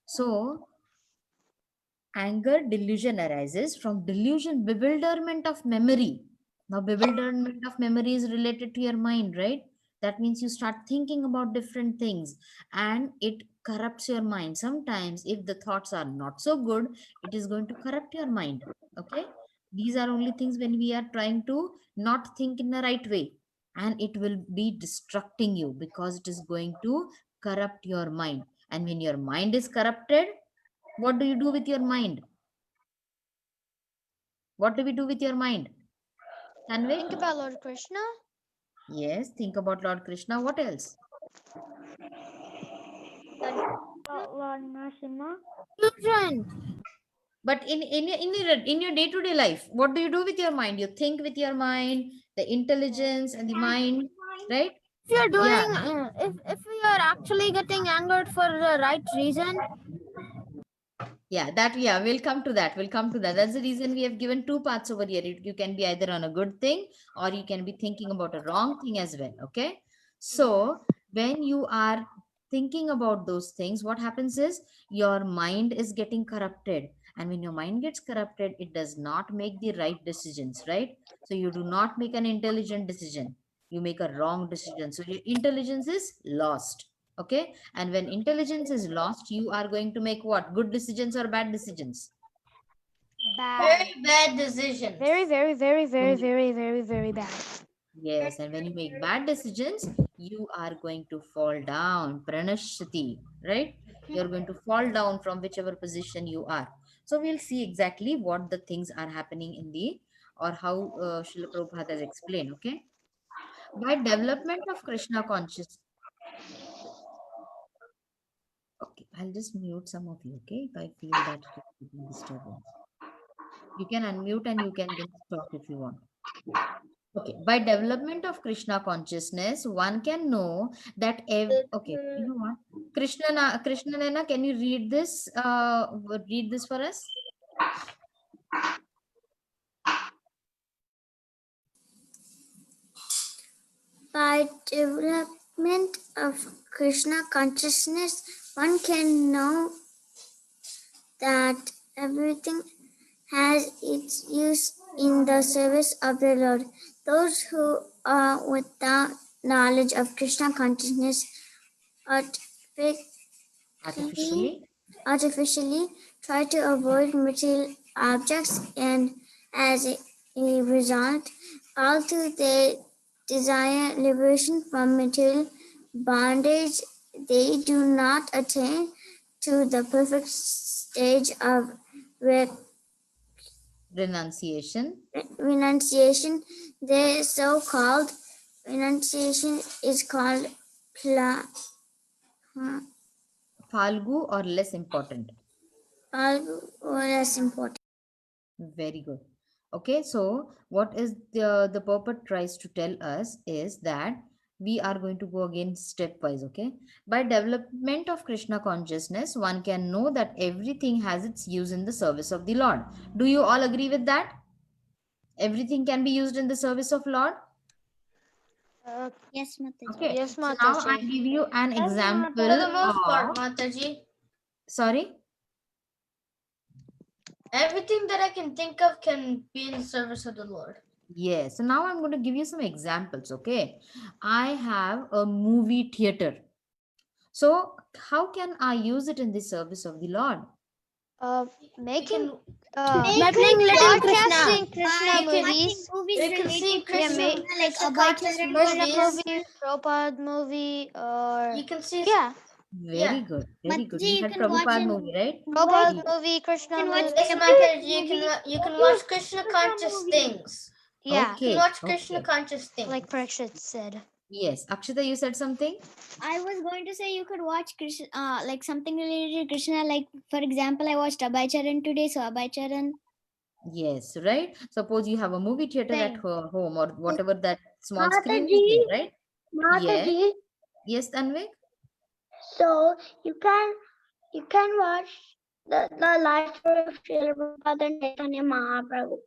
B: So, anger, delusion arises from delusion, bewilderment of memory. Now, bewilderment of memory is related to your mind, right? That means you start thinking about different things and it corrupts your mind. Sometimes, if the thoughts are not so good, it is going to corrupt your mind, okay? These are only things when we are trying to not think in the right way, and it will be destructing you because it is going to corrupt your mind. And when your mind is corrupted, what do you do with your mind? What do we do with your mind? Tanvi?
G: Think about Lord Krishna.
B: Yes, think about Lord Krishna. What else?
G: Lord Narasimha.
H: Children.
B: But in your day-to-day life, what do you do with your mind? You think with your mind, the intelligence and the mind, right?
H: If you're doing,
B: Yeah.
H: if you are actually getting angered for the right reason,
B: Yeah, we'll come to that. We'll come to that. That's the reason we have given two parts over here. You can be either on a good thing or you can be thinking about a wrong thing as well. Okay. So when you are thinking about those things, what happens is your mind is getting corrupted. And when your mind gets corrupted, it does not make the right decisions, right? So you do not make an intelligent decision. You make a wrong decision. So your intelligence is lost. Okay. And when intelligence is lost, you are going to make what? Good decisions or bad decisions?
G: Bad.
F: Very bad decisions.
G: Very, very, very, very, very, very, very bad.
B: Yes. And when you make bad decisions, you are going to fall down. Pranashati, right? You're going to fall down from whichever position you are. So we'll see exactly what the things are happening in the, or how Srila Prabhupada has explained. Okay. By development of Krishna consciousness. Okay, I'll just mute some of you, okay? If I feel that it is disturbance. You can unmute and you can just talk if you want. Okay, by development of Krishna consciousness, one can know that okay, you know what? Krishna Nana, can you read this? Read this for us.
H: By development of Krishna consciousness, one can know that everything has its use in the service of the Lord. Those who are without knowledge of Krishna consciousness artificially try to avoid material objects, and as a result, although they desire liberation from material bondage, they do not attain to the perfect stage of
B: Renunciation.
H: The so-called renunciation is called
B: Falgu or less important.
H: Falgu or less important.
B: Very good. Okay, so what is the purport tries to tell us is that we are going to go again stepwise. Okay, by development of Krishna consciousness, one can know that everything has its use in the service of the Lord. Do you all agree with that? Everything can be used in the service of Lord.
J: Yes, Mataji.
B: Okay.
G: Yes,
B: So now I
G: Mataji.
B: give you an example.
F: For the most part,
B: of-
F: Mataji.
B: Sorry.
F: Everything that I can think of can be in the service of the Lord.
B: Yes. So now I'm going to give you some examples. Okay. I have a movie theater. So how can I use it in the service of the Lord?
G: Making
I: Smuggling little
G: broadcasting
I: Krishna.
G: Krishna
F: You can-
G: movies.
F: You can see Krishna,
J: like
F: Krishna
J: Abhay
F: conscious
J: Charan
F: movies.
G: Movie, Prabhupada movie, or
F: You can see.
G: yeah,
B: Very good. Very good.
J: Mataji,
B: You
J: you
B: had
J: can watch
B: Prabhupada
J: in-
B: movie, right?
G: Prabhupada movie, Krishna
J: can watch
G: movie.
F: Like Mataji, you can watch Krishna conscious things.
G: Yeah,
F: You can
B: Okay.
F: watch Krishna
B: Okay.
F: conscious things.
G: like Parikshit said.
B: Yes. Akshita, you said something?
J: I was going to say you could watch Krishna, like something related to Krishna. Like for example, I watched Abhay Charan today, so Abhay Charan.
B: Yes, right? Suppose you have a movie theater at
G: Same.
B: home or whatever that small screen is there, right? Yes.
A: Mataji,
B: Yes, Tanvik?
A: so you can watch the life story of Srila Prabhupada and Chaitanya Mahaprabhu.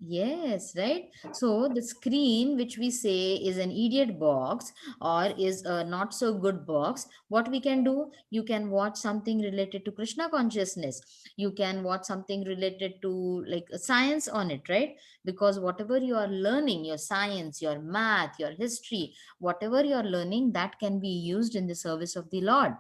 B: Yes, right. So the screen, which we say is an idiot box or is a not so good box, what we can do, you can watch something related to Krishna consciousness. You can watch something related to like science on it, right? Because whatever you are learning, your science, your math, your history, whatever you are learning, that can be used in the service of the Lord.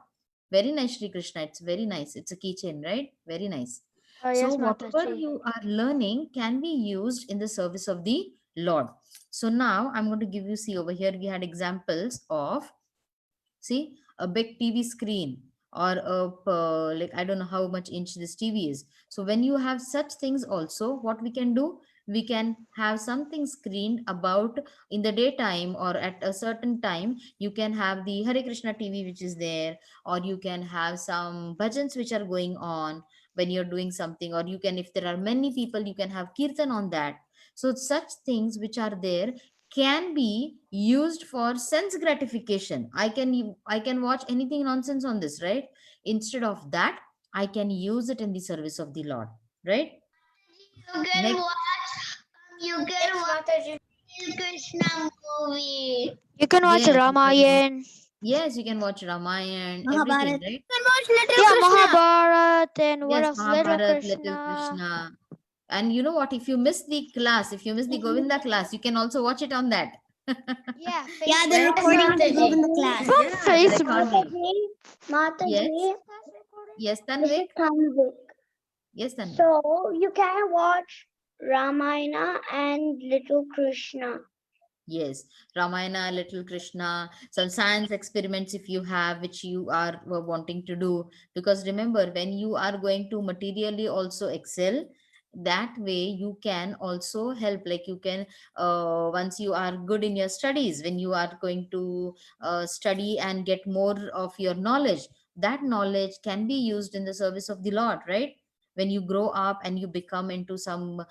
B: Very nice, Shri Krishna. It's very nice. It's a keychain, right? Very nice. So
G: Yes,
B: whatever
G: Mataji.
B: you are learning can be used in the service of the Lord. So now I'm going to give you, see over here, we had examples of, see, a big TV screen or like, I don't know how much inch this TV is. So when you have such things also, what we can do, we can have something screened about in the daytime or at a certain time, you can have the Hare Krishna TV, which is there, or you can have some bhajans which are going on when you're doing something, or you can, if there are many people, you can have kirtan on that. So such things which are there can be used for sense gratification. I can watch anything nonsense on this, right? Instead of that, I can use it in the service of the Lord, right?
A: You can
B: Next.
A: watch. You can
F: Yes,
A: watch
F: Mataji.
A: Krishna movie.
G: You can watch
B: Yes,
G: Ramayan.
B: yes, you can watch Ramayan, everything,
J: Mahabharat.
B: right?
F: You can watch Little
G: Yeah,
F: Krishna.
G: Mahabharat and what
B: Yes,
G: else? Little
B: Mahabharat,
G: Krishna.
B: Little Krishna. And you know what? If you miss the class, if you miss the Govinda class, you can also watch it on that.
G: Yeah,
J: Yeah, the
B: Right?
J: recording of the
F: Mataji.
J: Govinda class.
G: From
B: Yeah, the
G: Facebook.
B: recording.
A: Mataji,
B: Yes, yes,
A: this is
B: Tanvik.
A: Tanvik.
B: Yes, Tanvik.
A: So you can watch Ramayana and Little Krishna.
B: Yes, Ramayana, Little Krishna, some science experiments if you have, which you are wanting to do. Because remember, when you are going to materially also excel, that way you can also help. Like you can, once you are good in your studies, when you are going to study and get more of your knowledge, that knowledge can be used in the service of the Lord, right? when you grow up and you become into some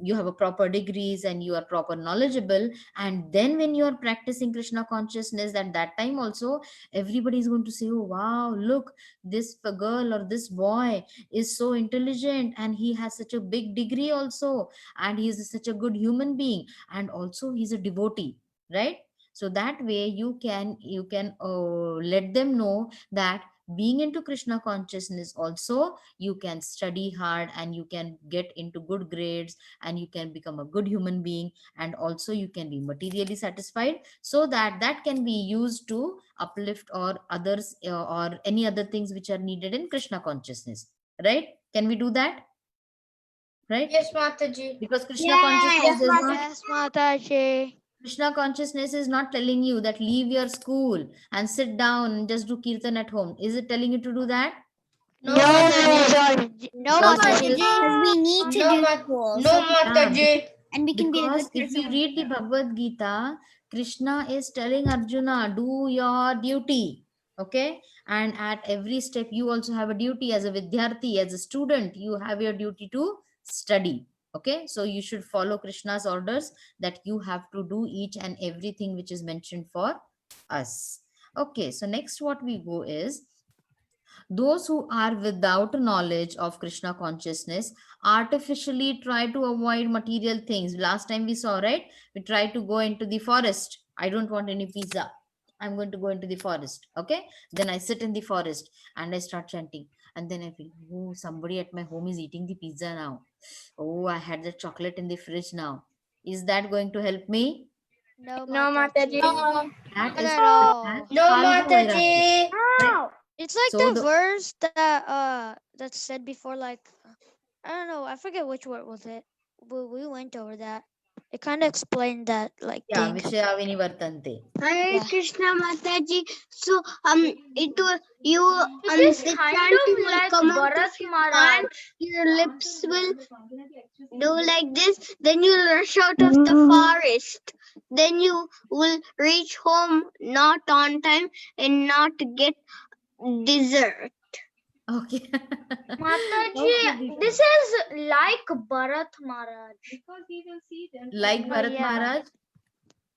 B: you have a proper degrees and you are proper knowledgeable, and then when you are practicing Krishna consciousness, at that time also everybody is going to say, oh wow, look, this girl or this boy is so intelligent and he has such a big degree also, and he is such a good human being, and also he's a devotee, right? So that way you can let them know that being into Krishna consciousness also, you can study hard and you can get into good grades and you can become a good human being, and also you can be materially satisfied, so that that can be used to uplift or others or any other things which are needed in Krishna consciousness, right? Can we do that? Right?
F: Yes, Mataji.
B: Because Krishna consciousness does not,
G: Yes, Mataji.
B: Krishna consciousness is not telling you that leave your school and sit down and just do kirtan at home. Is it telling you to do that?
F: No,
G: No,
F: Mataji.
G: no,
B: Because
G: Mataji.
H: Because we need to
F: No,
H: do
F: Mat-
H: school.
F: no, Mataji.
H: And we can be a
B: Because
H: good
B: if you
H: person.
B: read the Bhagavad Gita, Krishna is telling Arjuna, do your duty. Okay. And at every step, you also have a duty as a Vidyarthi, as a student, you have your duty to study. Okay. So you should follow Krishna's orders, that you have to do each and everything which is mentioned for us. Okay. So next what we go is, those who are without knowledge of Krishna consciousness artificially try to avoid material things. Last time we saw, right? We try to go into the forest. I don't want any pizza. I'm going to go into the forest. Okay. Then I sit in the forest and I start chanting. And then I feel, oh, somebody at my home is eating the pizza now. Oh, I had the chocolate in the fridge now. Is that going to help me?
G: No,
F: No,
G: Mataji.
F: Mataji.
B: That
G: Not
B: is
G: at all.
F: No,
B: Falgu Vairagya.
F: Mataji.
B: Right?
G: It's like
B: So
G: the verse that that's said before, like I don't know, I forget which word was it. We went over that. It kind of explained that like
B: yeah,
G: thing.
B: Vishaya Vinivartante.
H: Hare
G: Yeah.
H: Krishna Mataji. So it will you
F: It is
H: the
F: kind
H: chanting
F: of
H: will
F: like
H: come out
F: Bharat
H: of your
F: Maharaj.
H: mouth, your lips will do like this, then you'll rush out of the forest. Then you will reach home not on time and not get dessert.
B: Okay.
F: Mataji,
B: Okay, Deepa.
F: this is like Bharat Maharaj.
B: Like Bharat
G: Yeah.
B: Maharaj?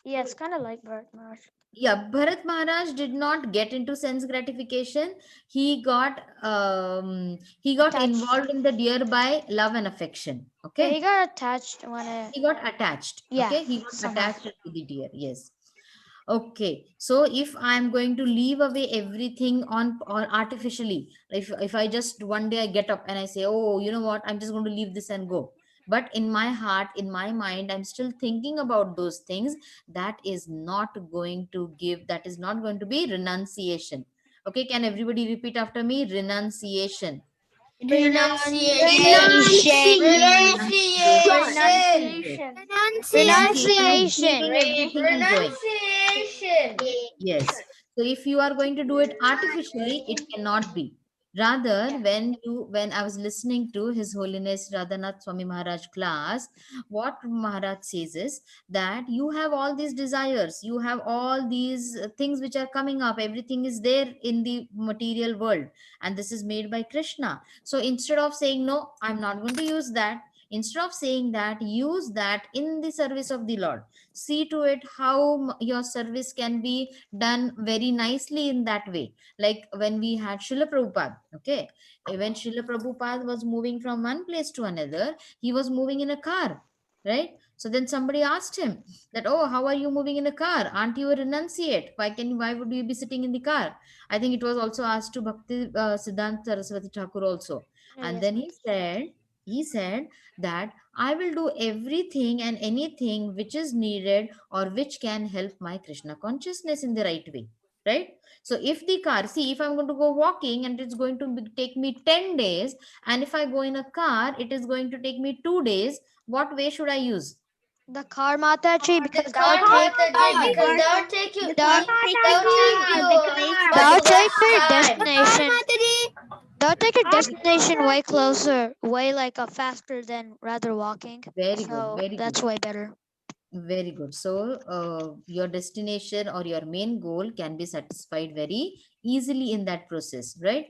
G: Yes, kind of like Bharat Maharaj.
B: Yeah, Bharat Maharaj did not get into sense gratification. He got
G: Attached.
B: involved in the deer by love and affection.
G: Yeah,
B: Okay.
G: he got attached when it.
B: He got attached.
G: Yeah,
B: Okay. He got
G: somehow.
B: attached to the deer. Yes. Okay. So if I'm going to leave away everything on or artificially, if I just one day I get up and I say, oh, you know what, I'm just going to leave this and go. But in my heart, in my mind, I'm still thinking about those things. That is not going to give, that is not going to be renunciation. Okay. Can everybody repeat after me? Renunciation.
F: Renunciation.
B: Renunciation.
G: Renunciation.
B: Leaving everything and going.
F: Renunciation.
B: Yes. So if you are going to do it artificially, it cannot be. Rather, when I was listening to His Holiness Radhanath Swami Maharaj class, what Maharaj says is that you have all these desires, you have all these things which are coming up, everything is there in the material world, and this is made by Krishna. So instead of saying, no, I'm not going to use that, instead of saying that, use that in the service of the Lord. See to it how your service can be done very nicely in that way. Like when we had Srila Prabhupada, okay, when Srila Prabhupada was moving from one place to another, he was moving in a car, right? So then somebody asked him that, oh, how are you moving in a car? Aren't you a renunciate? Why would you be sitting in the car? I think it was also asked to Bhakti Siddhanta Saraswati Thakur also.
G: Yeah,
B: And
G: yes,
B: then
G: Mataji.
B: he said that I will do everything and anything which is needed or which can help my Krishna consciousness in the right way. Right? So if the car, see, if I'm going to go walking and it's going to take me 10 days, and if I go in a car, it is going to take me 2 days, what way should I use?
G: The car, Mataji, because
F: Car, Mataji, because that would take you. That
G: that'll
F: would
G: take your
F: time.
G: destination. That'll take your destination way closer, way like faster than rather walking.
B: Very good,
G: So
B: very good.
G: that's way better.
B: Very good. So your destination or your main goal can be satisfied very easily in that process, right?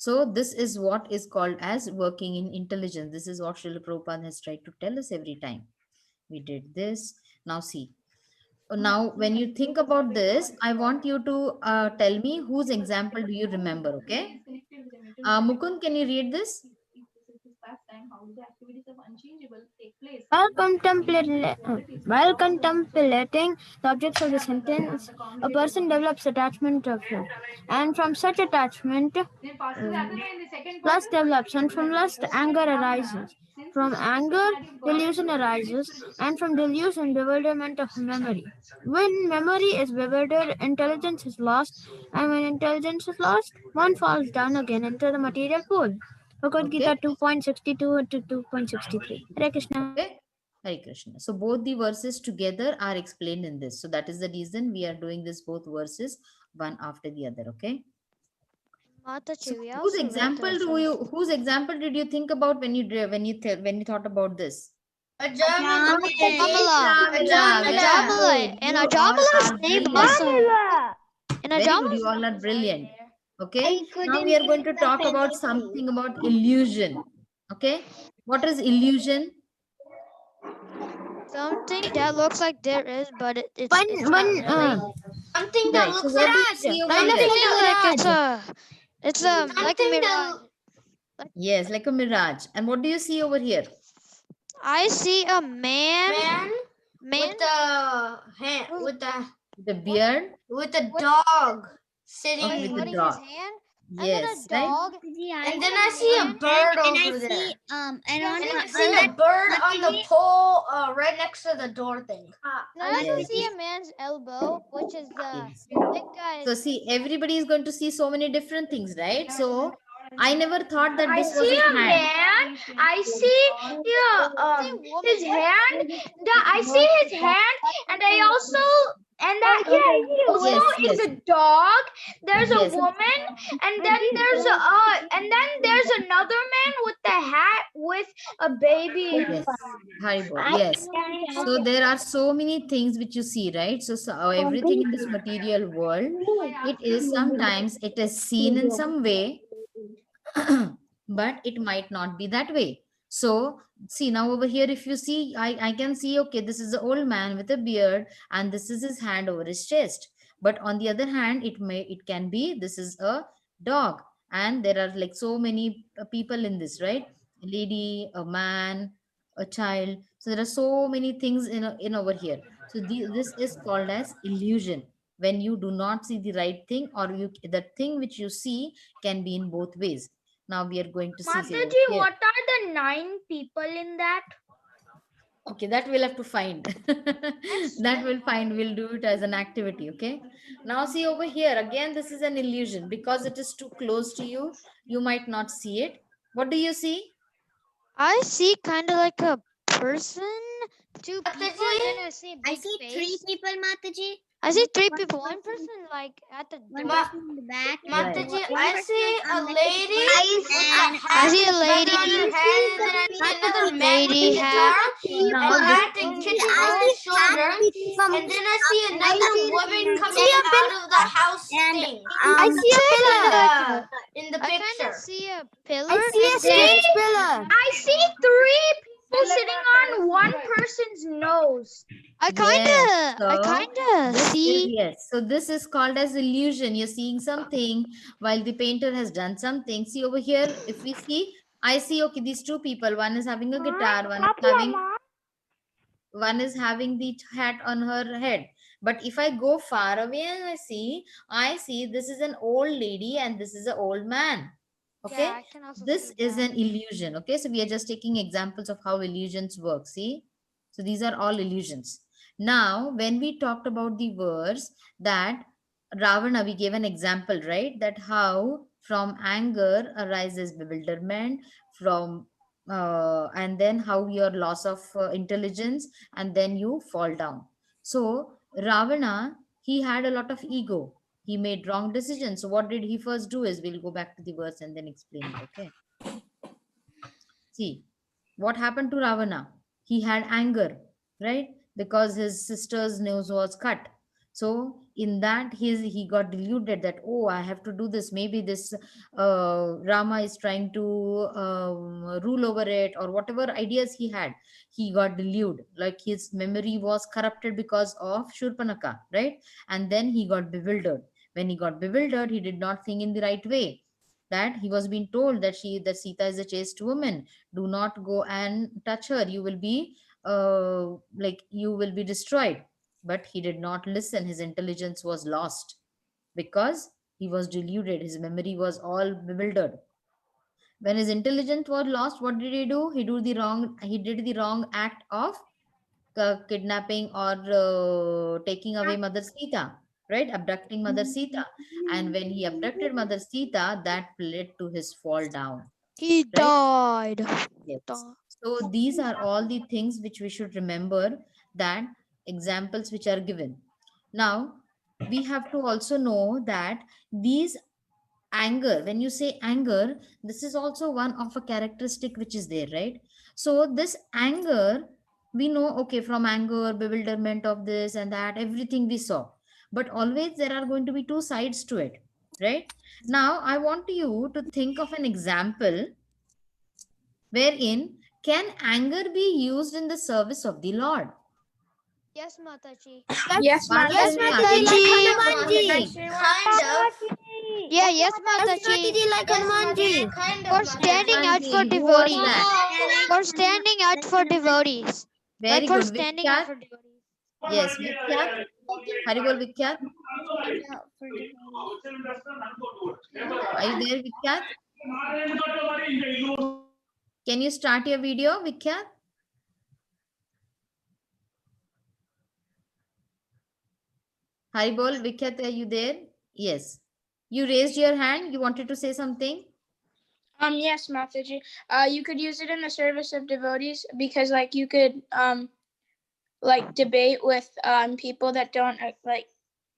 B: So this is what is called as working in intelligence. This is what Srila Prabhupada has tried to tell us every time. We did this. Now see. Now, when you think about this, I want you to tell me whose example do you remember, okay? Mukund, can you read this?
I: While contemplating the objects of the sentence, a person develops attachment of it. And from such attachment, lust develops, and from lust, anger arises. From anger, delusion arises, and from delusion, bewilderment of memory. When memory is bewildered, intelligence is lost, and when intelligence is lost, one falls down again into the material pool. Bhagavad Gita 2.62 to 2.63. Hare Krishna.
B: Okay. Hare Krishna. So both the verses together are explained in this. So that is the reason we are doing this both verses one after the other. Okay. So
G: Mataji, we
B: whose
G: also read
B: example
G: this.
B: whose example did you think about when you thought about this?
G: Ajamala.
B: Very
G: And
B: good. You all
G: Ajamala's
B: are
G: name
B: brilliant.
G: also. And
B: Very good.
G: Ajamala's
B: You all
G: name
B: are
G: is
B: brilliant.
G: there.
B: Okay. Now we are going to talk about something about illusion. Okay. What is illusion?
G: Something that looks like there is, but it's
F: Something
B: Right.
F: that
B: So
F: looks
B: what do you
F: like
B: see over
G: kind of
B: here?
G: feel like it's a like a
F: something
G: mirage.
F: that
B: Yes, like a mirage. And what do you see over here?
G: I see a man
F: with the hand,
B: The beard.
F: with the dog sitting.
B: Okay, with the
G: holding his
B: dog.
G: hand,
B: Yes,
G: and then a
B: right?
G: dog.
F: And then I see a bird over there.
H: and
F: And
H: on
F: I see a bird on the pole right next to the door thing.
G: And I also
B: Yes.
G: see a man's elbow, which is the
B: Yes.
G: big guy.
B: So see, everybody is going to see so many different things, right? So I never thought that
A: I
B: this was
A: see
B: his
A: a
B: hand.
A: man. I see his hand. I see his hand, and I also
B: Yes,
A: also
B: yes.
A: is a dog. There's a
B: Yes.
A: woman, and then there's another man with the hat with a baby.
B: Yes, Haribol. Yes. So there are so many things which you see, right? So everything in this material world, it is sometimes it is seen in some way, but it might not be that way. So see now over here, if you see, I can see, okay, this is an old man with a beard, and this is his hand over his chest. But on the other hand, it can be this is a dog, and there are like so many people in this, right? A lady, a man, a child. So there are so many things in over here. So this is called as illusion, when you do not see the right thing, or the thing which you see can be in both ways. Now we are going to see.
A: Mataji, what are the 9 people in that?
B: Okay, that we'll have to find. That we'll find. We'll do it as an activity. Okay. Now see over here again. This is an illusion because it is too close to you. You might not see it. What do you see?
G: I see kind of like a person, 2 people, and then I see a big face.
H: 3 people, Mataji.
G: I see 3 people. One person like at the
H: One
G: door.
H: person in the back.
F: Mataji,
H: One
F: I
H: person
F: see a
H: on the
F: lady
H: right,
F: with
H: and
F: a hat
G: I see a
F: on
G: lady.
F: her head, and then I see another man with
G: Lady
F: a
G: hat.
F: guitar,
B: Now
F: and hat and kitchen on his shoulder, and then I see another woman coming out of the house
H: and
F: thing.
H: I see a
G: pillar.
F: In the
G: I kind
F: picture.
G: of see a pillar.
H: I see a
G: and then-
H: pillar.
A: I see 3 people sitting on one person's nose.
G: I kind of
B: This is,
G: see.
B: yes. So this is called as illusion. You're seeing something while the painter has done something. See over here, if we see, I see, okay, these 2 people. One is having a guitar, one is having the hat on her head. But if I go far away and I see this is an old lady and this is an old man. Okay.
G: Yeah, I can also
B: This
G: see
B: is
G: that.
B: an illusion. Okay. So we are just taking examples of how illusions work. See? So these are all illusions. Now, when we talked about the verse that Ravana, we gave an example, right? That how from anger arises bewilderment, from and then how your loss of intelligence, and then you fall down. So Ravana, he had a lot of ego. He made wrong decisions. So what did he first do is, we'll go back to the verse and then explain it. Okay. See, what happened to Ravana? He had anger, right? Because his sister's nose was cut. So in that he got deluded that, oh, I have to do this. Maybe this Rama is trying to rule over it, or whatever ideas he had. He got deluded, like his memory was corrupted because of Shurpanaka, right? And then he got bewildered. When he got bewildered, he did not think in the right way. That he was being told that Sita is a chaste woman. Do not go and touch her. You will be like you will be destroyed. But he did not listen. His intelligence was lost because he was deluded. His memory was all bewildered. When his intelligence was lost, what did he do? He did the wrong act of kidnapping or taking away Mother Sita, right? Abducting Mother Sita. And when he abducted Mother Sita, that led to his fall down,
G: He
B: right?
G: died.
B: Yes. So these are all the things which we should remember, that examples which are given. Now, we have to also know that these anger, when you say anger, this is also one of a characteristic which is there, right? So this anger, we know, okay, from anger, bewilderment of this and that, everything we saw. But always there are going to be two sides to it, right? Now, I want you to think of an example wherein can anger be used in the service of the Lord?
G: Yes, Mataji.
D: Yes,
B: Yes,
I: Mataji, like Hanumanji.
F: Kind of.
G: Yeah, yes,
I: Yes,
G: Mataji.
I: Mataji, like Hanumanji.
F: Kind
G: For
F: of.
G: standing out for
B: Hanumanji, who was
G: devotees.
B: that?
G: For standing out for devotees.
B: Very
G: Like for
B: good.
G: standing out
B: Vikyat?
G: for devotees.
B: Yes, Vikyat. Haribol Vikyat. Are you there, Vikyat? Can you start your video, Vikyat? Haribol, Vikyat, are you there? Yes. You raised your hand. You wanted to say something?
K: Yes, Mataji. You could use it in the service of devotees because, like, you could, like, debate with, people that don't,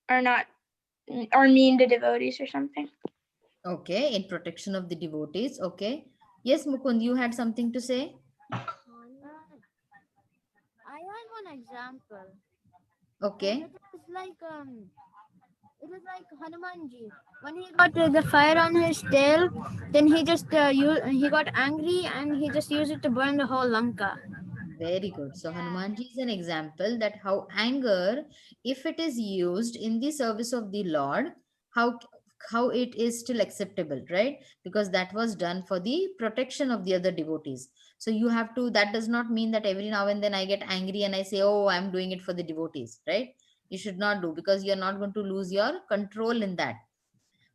K: are mean to devotees or something.
B: Okay, in protection of the devotees. Okay. Yes, Mukund, you had something to say?
I: I had one example.
B: Okay.
I: It was like Hanumanji. When he got the fire on his tail, then he just he got angry and he just used it to burn the whole Lanka.
B: Very good. So Hanumanji is an example that how anger, if it is used in the service of the Lord, how it is still acceptable, right? Because that was done for the protection of the other devotees. So you have to, that does not mean that every now and then I get angry and I say, oh, I'm doing it for the devotees, right? You should not do, because you're not going to lose your control in that.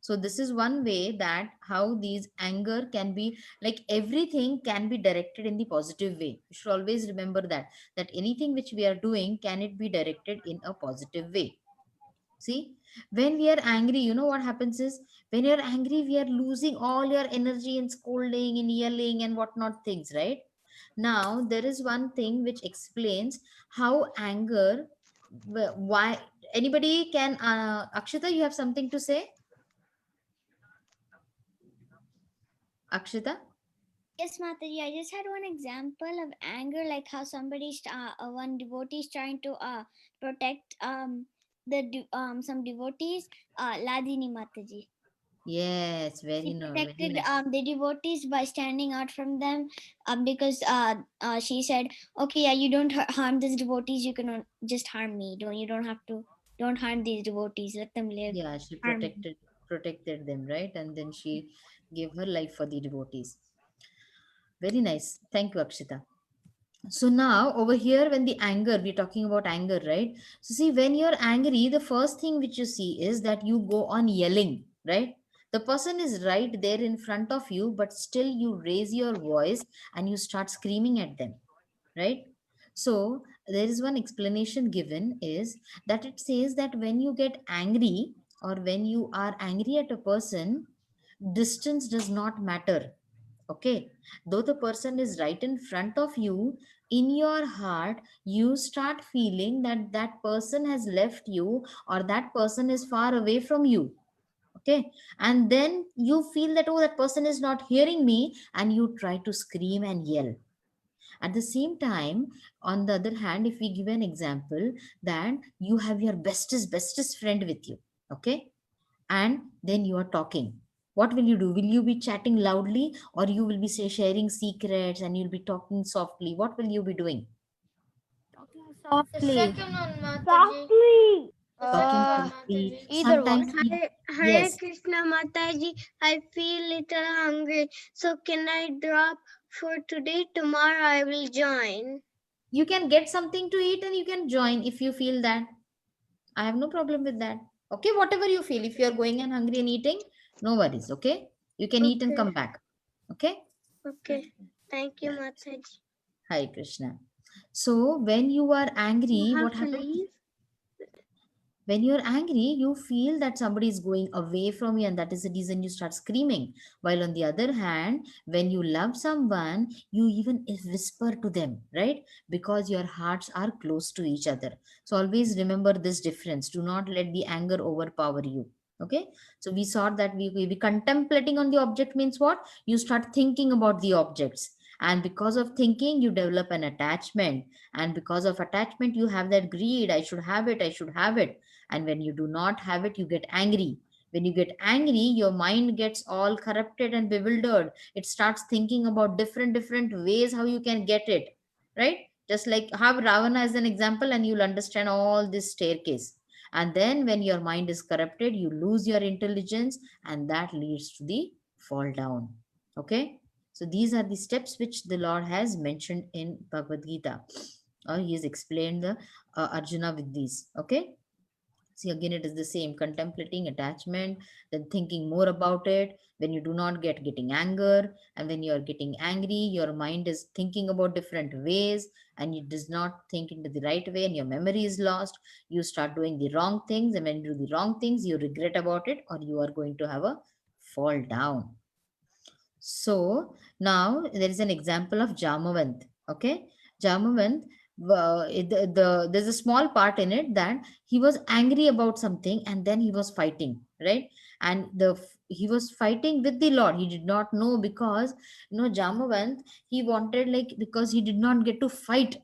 B: So this is one way that how these anger can be, like everything can be directed in the positive way. You should always remember that anything which we are doing, can it be directed in a positive way? See, when we are angry, you know what happens is, when you're angry, we are losing all your energy in scolding and yelling and whatnot things, right? Now, there is one thing which explains how anger, why, anybody can, Akshita, you have something to say? Akshita?
J: Yes, Mataji, I just had one example of anger, like how one devotee is trying to protect some devotees, Ladini Mataji.
B: Yes, very
J: She
B: nice. Very
J: protected
B: nice.
J: the devotees by standing out from them, because she said, okay, yeah, you don't harm these devotees, you can just harm me. Don't harm these devotees, let them live.
B: Yeah, she
J: Harm me.
B: protected them, right? And then she gave her life for the devotees. Very nice. Thank you, Akshita. So now over here, when the anger, we're talking about anger, right? So see, when you're angry, the first thing which you see is that you go on yelling, right? The person is right there in front of you, but still you raise your voice and you start screaming at them, right? So there is one explanation given, is that it says that when you get angry, or when you are angry at a person, distance does not matter. Okay, though the person is right in front of you, in your heart you start feeling that that person has left you, or that person is far away from you. Okay, and then you feel that, oh, that person is not hearing me, and you try to scream and yell. At the same time, on the other hand, if we give an example that you have your bestest friend with you, okay, and then you are talking, what will you do? Will you be chatting loudly, or you will be say, sharing secrets, and you'll be talking softly? What will you be doing?
I: Talking
F: The
I: softly.
F: second one, Mataji. The
B: Talking
F: second one,
B: softly.
F: Mataji.
G: Either one.
B: Sometimes we,
H: Hare
B: yes,
H: Krishna Mataji, I feel little hungry. So can I drop for today? Tomorrow I will join.
B: you can get something to eat and you can join if you feel that. I have no problem with that. Okay, whatever you feel. If you are going and hungry and eating, no worries. Okay, you can eat and
H: Okay.
B: come back. Okay.
H: Okay. Thank you, Mataji.
B: Hi Krishna. So when you are angry, what happens? When you're angry, you feel that somebody is going away from you, and that is the reason you start screaming. While on the other hand, when you love someone, you even whisper to them, right? Because your hearts are close to each other. So always remember this difference. Do not let the anger overpower you. Okay. So we saw that we contemplating on the object means what? You start thinking about the objects. And because of thinking, you develop an attachment. And because of attachment, you have that greed. I should have it. I should have it. And when you do not have it, you get angry. When you get angry, your mind gets all corrupted and bewildered. It starts thinking about different ways how you can get it, right? Just like have Ravana as an example, and you'll understand all this staircase. And then when your mind is corrupted, you lose your intelligence, and that leads to the fall down. Okay, so these are the steps which the Lord has mentioned in Bhagavad Gita, or he has explained the Arjuna with these. Okay. See, again, it is the same contemplating attachment, then thinking more about it. When you do not getting anger, and when you are getting angry, your mind is thinking about different ways, and it does not think into the right way, and your memory is lost. You start doing the wrong things, and when you do the wrong things, you regret about it, or you are going to have a fall down. So now there is an example of Jamavant. Okay, Jamavant. There's a small part in it that he was angry about something, and then he was fighting, right? And he was fighting with the Lord. He did not know, because Jamavant, he wanted, like, because he did not get to fight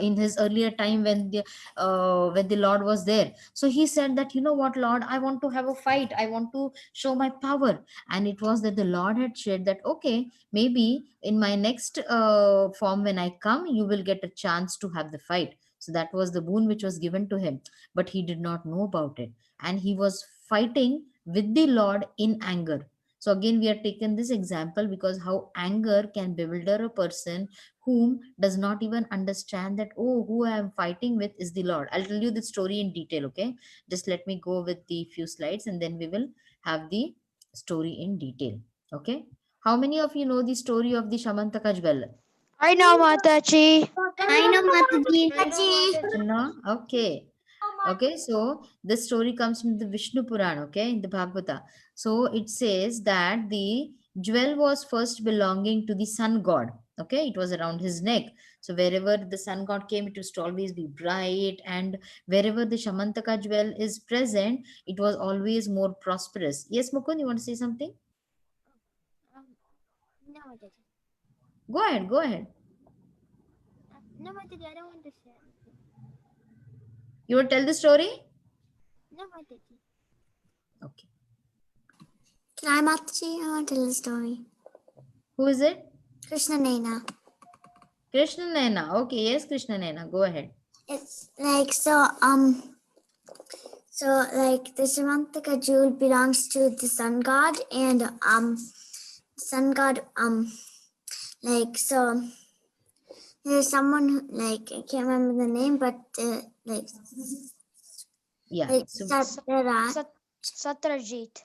B: in his earlier time when the Lord was there. So he said that, you know what, Lord, I want to have a fight. I want to show my power. And it was that the Lord had shared that, okay, maybe in my next form, when I come, you will get a chance to have the fight. So that was the boon which was given to him, but he did not know about it, and he was fighting with the Lord in anger. So again, we are taken this example because how anger can bewilder a person whom does not even understand that, oh, who I am fighting with is the Lord. I'll tell you the story in detail. Okay, just let me go with the few slides, and then we will have the story in detail. Okay. How many of you know the story of the Shamantaka jewel?
G: I know, Mataji.
H: I know, Mataji.
B: No? Okay. Okay, so this story comes from the Vishnu Puran, okay, in the Bhagavata. So it says that the jewel was first belonging to the sun god. Okay, it was around his neck. So wherever the sun god came, it used to always be bright, and wherever the Shamantaka jewel is present, it was always more prosperous. Yes, Mukund, you want to say something?
I: No, Mataji.
B: Go ahead, go ahead.
I: No, Mataji, I don't want to share.
B: You want to tell the story?
I: No, Mataji.
B: Okay.
H: Can I, Mataji? I want to tell the story.
B: Who is it?
H: Krishna Naina.
B: Krishna Naina. Okay, yes, Krishna Naina. Go ahead.
H: It's like so like the Shamantaka jewel belongs to the sun god, and sun god like so there's someone who, like, I can't remember the name, but like
B: Yeah.
H: like
B: So,
G: Satrajit.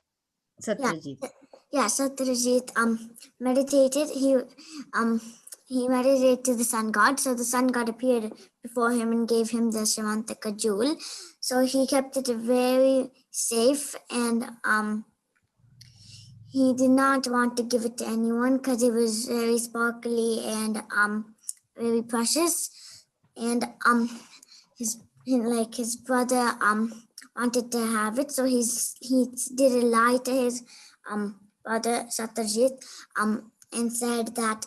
B: Satyajit.
H: Yeah, Satyajit meditated. He meditated to the sun god. So the sun god appeared before him and gave him the Shamantaka jewel. So he kept it very safe, and he did not want to give it to anyone because it was very sparkly and very precious. And his brother wanted to have it, so he did a lie to his brother Satyajit and said that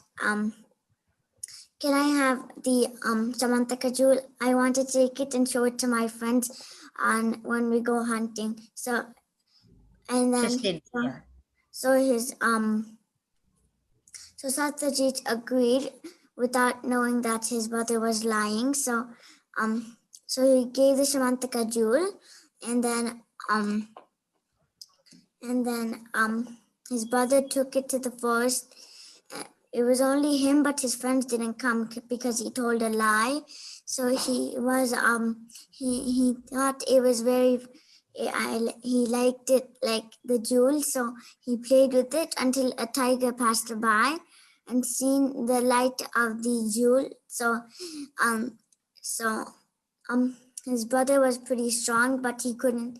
H: can I have the Samantaka jewel? I want to take it and show it to my friends on when we go hunting. So, and then
B: Just did, yeah.
H: so his so Satyajit agreed without knowing that his brother was lying. So he gave the Samantaka jewel, and then his brother took it to the forest. It was only him, but his friends didn't come because he told a lie. So he thought it was very, he liked it like the jewel. So he played with it until a tiger passed by and seen the light of the jewel. So his brother was pretty strong, but he didn't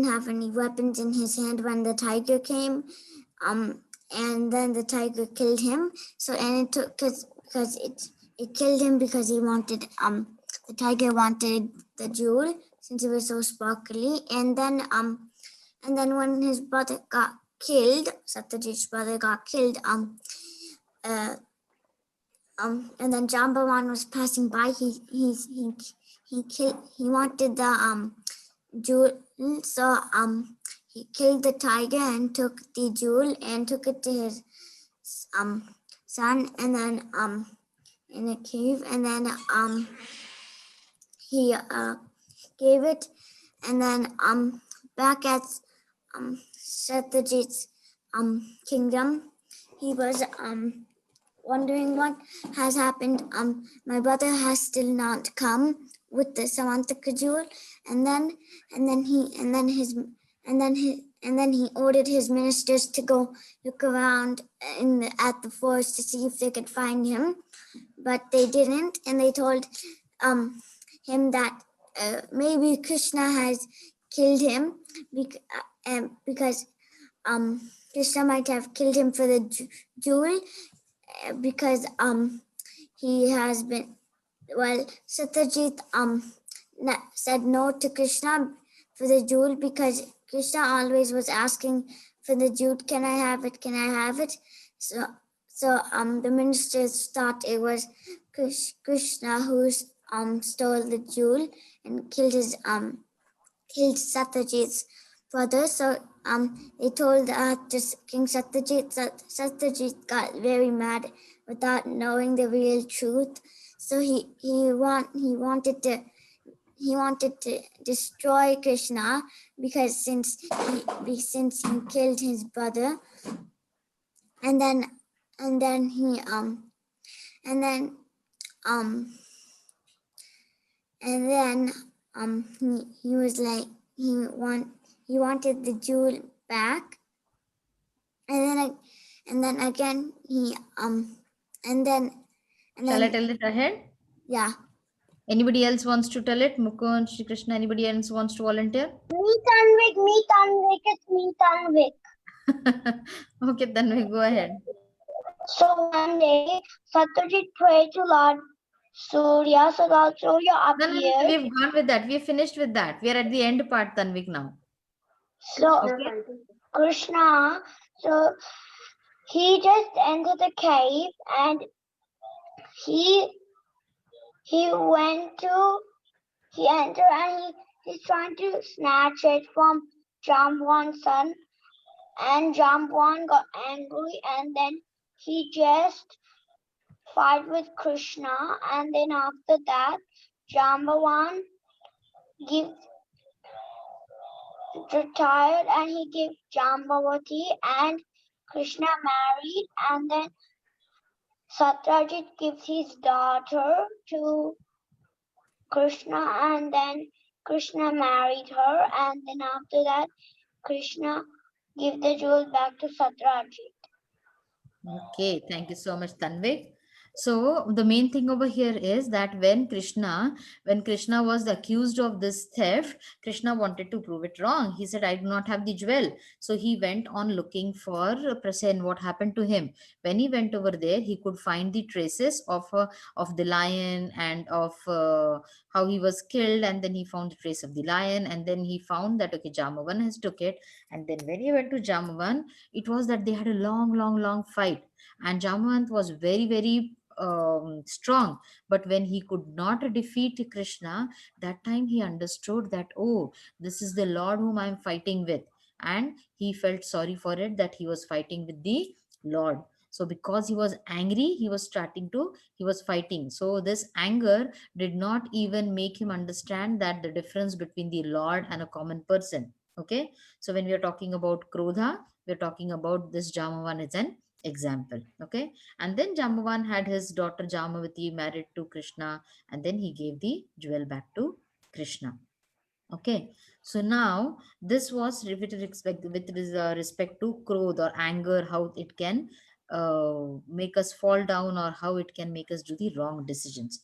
H: have any weapons in his hand when the tiger came. And then the tiger killed him. So, and it took, because it killed him because he wanted, the tiger wanted the jewel since it was so sparkly. And then when his brother got killed, Satyajit's brother got killed, and then Jambawan was passing by. He wanted the jewel. So he killed the tiger and took the jewel and took it to his son, and then in a cave, and then he gave it, and then back at Satyajit's kingdom, he was wondering what has happened. My brother has still not come with the Samantaka jewel, and then he ordered his ministers to go look around at the forest to see if they could find him, but they didn't, and they told him that maybe Krishna has killed him because Krishna might have killed him for the jewel, because he has been, well, Satyajit said no to Krishna for the jewel because Krishna always was asking for the jewel. Can I have it? Can I have it? So the ministers thought it was Krishna who stole the jewel and killed Satyajit's brother. So they told to King Satyajit. Satyajit got very mad without knowing the real truth. So he wanted to destroy Krishna because since he killed his brother, and then he was like he wanted the jewel back, and then again he
B: Shall I tell it ahead?
H: Yeah.
B: Anybody else wants to tell it? Mukund, Shri Krishna, anybody else wants to volunteer?
A: Me Tanvik, it's me Tanvik.
B: Okay, then we go ahead.
A: So one day, Satyajit prayed to Lord Surya, so Lord Surya
B: No,
A: appeared.
B: we've gone with that. We've finished with that. We are at the end part, Tanvik, now.
A: So
B: Okay.
A: Krishna, so he just entered the cave and he entered and he's trying to snatch it from Jamban's son, and Jamban got angry, and then he just fight with Krishna, and then after that Jambavan retired and he gave Jambavati, and Krishna married, and then Satyajit gives his daughter to Krishna, and then Krishna married her, and then after that Krishna gave the jewel back to Satyajit.
B: Okay, thank you so much, Tanvik. So the main thing over here is that when Krishna was accused of this theft, Krishna wanted to prove it wrong. He said, I do not have the jewel. So he went on looking for Prasen, what happened to him. When he went over there, he could find the traces of the lion and of how he was killed. And then he found the trace of the lion. And then he found that, okay, Jambavan has took it. And then when he went to Jambavan, it was that they had a long fight, and Jamavant was very strong. But when he could not defeat Krishna, that time he understood that, oh, this is the Lord whom I am fighting with. And he felt sorry for it, that he was fighting with the Lord. So because he was angry, he was fighting. So this anger did not even make him understand that the difference between the Lord and a common person. Okay. So when we are talking about Krodha, we're talking about this Jamavan is an example. Okay. And then Jambavan had his daughter Jamavati married to Krishna, and then he gave the jewel back to Krishna. Okay. So now this was with respect to Krodh or anger, how it can make us fall down, or how it can make us do the wrong decisions.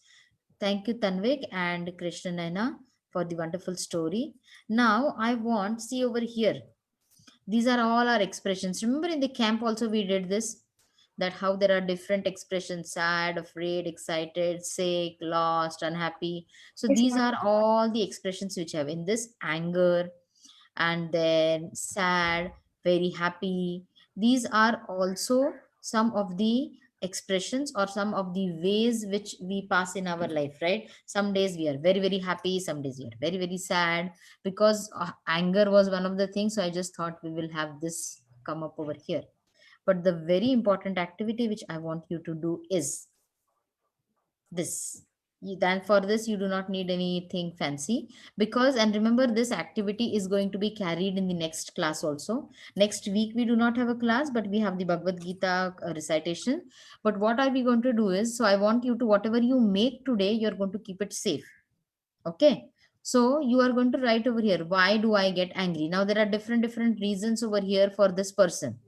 B: Thank you, Tanvik and Krishna Naina, for the wonderful story. Now I want, see over here, these are all our expressions. Remember in the camp also we did this, that how there are different expressions: sad, afraid, excited, sick, lost, unhappy. So these are all the expressions which have in this anger, and then sad, very happy. These are also some of the expressions or some of the ways which we pass in our life, right? Some days we are very, very happy, some days we are very, very sad. Because anger was one of the things, so I just thought we will have this come up over here. But the very important activity which I want you to do is this. Then for this you do not need anything fancy, because, and remember, this activity is going to be carried in the next class also. Next week we do not have a class, but we have the Bhagavad Gita recitation. But what are we going to do is, so I want you to, whatever you make today, you're going to keep it safe. Okay. So you are going to write over here, why do I get angry? Now there are different reasons over here for this person.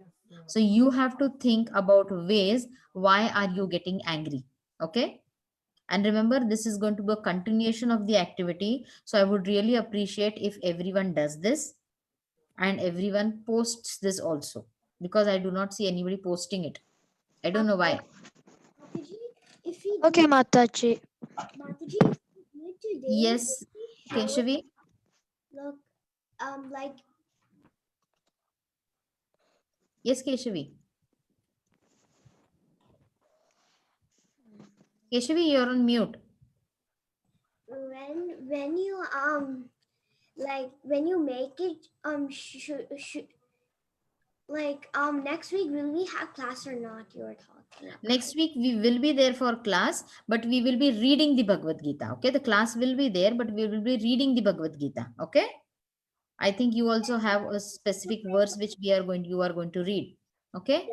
B: So you have to think about ways, why are you getting angry? Okay. And remember, this is going to be a continuation of the activity. So I would really appreciate if everyone does this and everyone posts this also, because I do not see anybody posting it. I don't know why.
G: Okay, Mataji.
B: Yes, Keshavi.
H: Look, like
B: Yes, Keshavi. Keshavi, you're on mute.
H: when you like when you make it next week will we have class or not? You were talking about.
B: Next week we will be there for class, but we will be reading the Bhagavad Gita. Okay, the class will be there, but we will be reading the Bhagavad Gita. Okay. I think you also have a specific verse which you are going to read. Okay.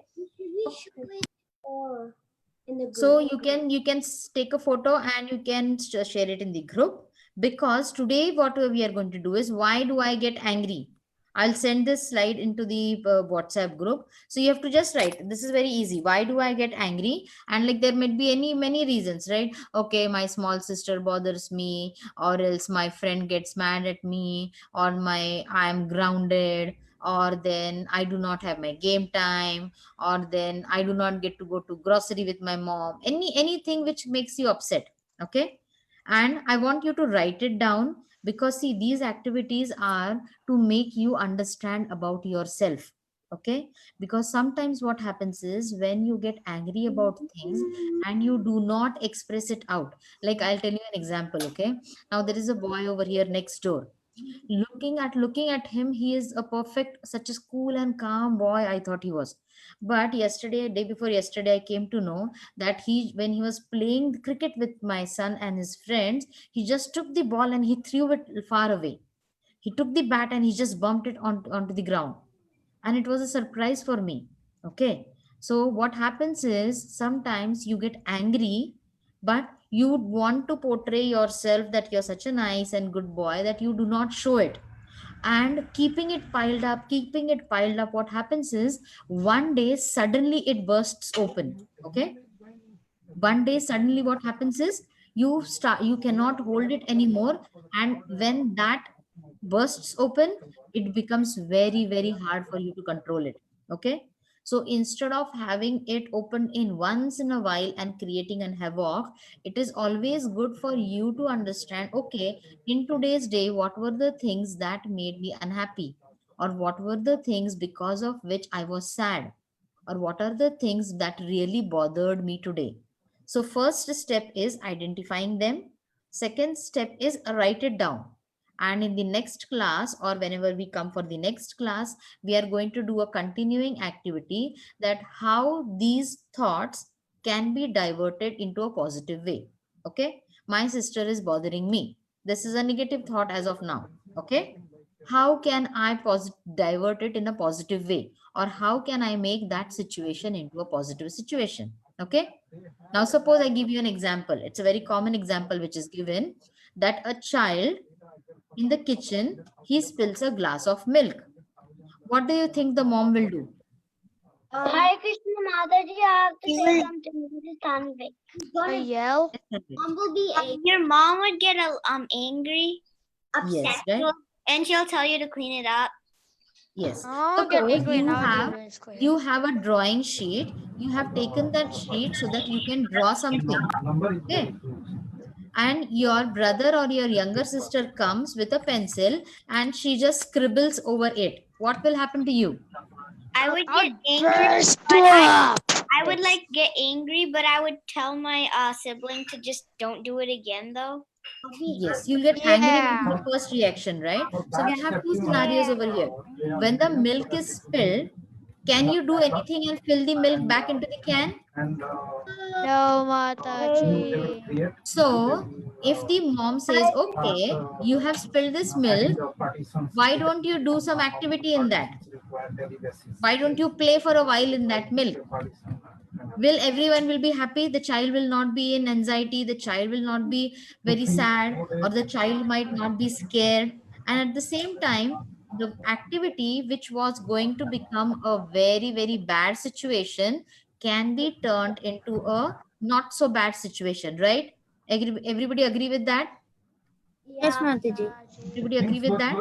H: In the group.
B: So you can take a photo and you can share it in the group, because today what we are going to do is, why do I get angry? I'll send this slide into the WhatsApp group. So you have to just write, this is very easy. Why do I get angry? And like there might be many reasons, right? Okay, my small sister bothers me, or else my friend gets mad at me, or I'm grounded, or then I do not have my game time, or then I do not get to go to grocery with my mom. Anything which makes you upset. Okay. And I want you to write it down, because see, these activities are to make you understand about yourself. Okay. Because sometimes what happens is, when you get angry about things and you do not express it out, like I'll tell you an example. Okay. Now there is a boy over here next door. Looking at him, he is a perfect, such a cool and calm boy, I thought he was. But yesterday, day before yesterday, I came to know that when he was playing cricket with my son and his friends, he just took the ball and he threw it far away. He took the bat and he just bumped it onto the ground. And it was a surprise for me. Okay. So what happens is, sometimes you get angry, but you would want to portray yourself that you're such a nice and good boy, that you do not show it. And keeping it piled up, what happens is, one day suddenly it bursts open. Okay. One day suddenly what happens is, you cannot hold it anymore. And when that bursts open, it becomes very, very hard for you to control it. Okay. So instead of having it open in once in a while and creating an havoc, it is always good for you to understand, okay, in today's day, what were the things that made me unhappy, or what were the things because of which I was sad, or what are the things that really bothered me today. So first step is identifying them. Second step is write it down. And in the next class, or whenever we come for the next class, we are going to do a continuing activity that how these thoughts can be diverted into a positive way. Okay. My sister is bothering me. This is a negative thought as of now. Okay. How can I divert it in a positive way? Or how can I make that situation into a positive situation? Okay. Now, suppose I give you an example. It's a very common example which is given, that a child in the kitchen, he spills a glass of milk. What do you think the mom will do?
H: Hare Krishna Mataji, I have to say something. This is Tanvik.
G: I yell.
H: Mom will be
J: Your mom would get angry,
B: Yes, right?
J: and she'll tell you to clean it up.
B: Yes.
G: Oh, get
B: Suppose
G: angry
B: you
G: now.
B: have you have a drawing sheet. You have taken that sheet so that you can draw something. Okay. And your brother or your younger sister comes with a pencil and she just scribbles over it. What will happen to you?
J: I would
G: I'll
J: get angry.
G: burst
J: but
G: up.
J: I would like get angry, but I would tell my sibling to just don't do it again, though.
B: Yes, you'll get angry
G: Yeah.
B: with the first reaction, right? So we have two scenarios over here. When the milk is spilled, can you do anything and fill the milk back into the can?
G: No, Mataji.
B: So if the mom says, okay, you have spilled this milk, why don't you do some activity in that? Why don't you play for a while in that milk? Will everyone will be happy? The child will not be in anxiety, the child will not be very sad, or the child might not be scared. And at the same time, the activity which was going to become a very, very bad situation can be turned into a not so bad situation, right? Everybody agree with that?
I: Yes, Mataji.
B: Everybody agree with that?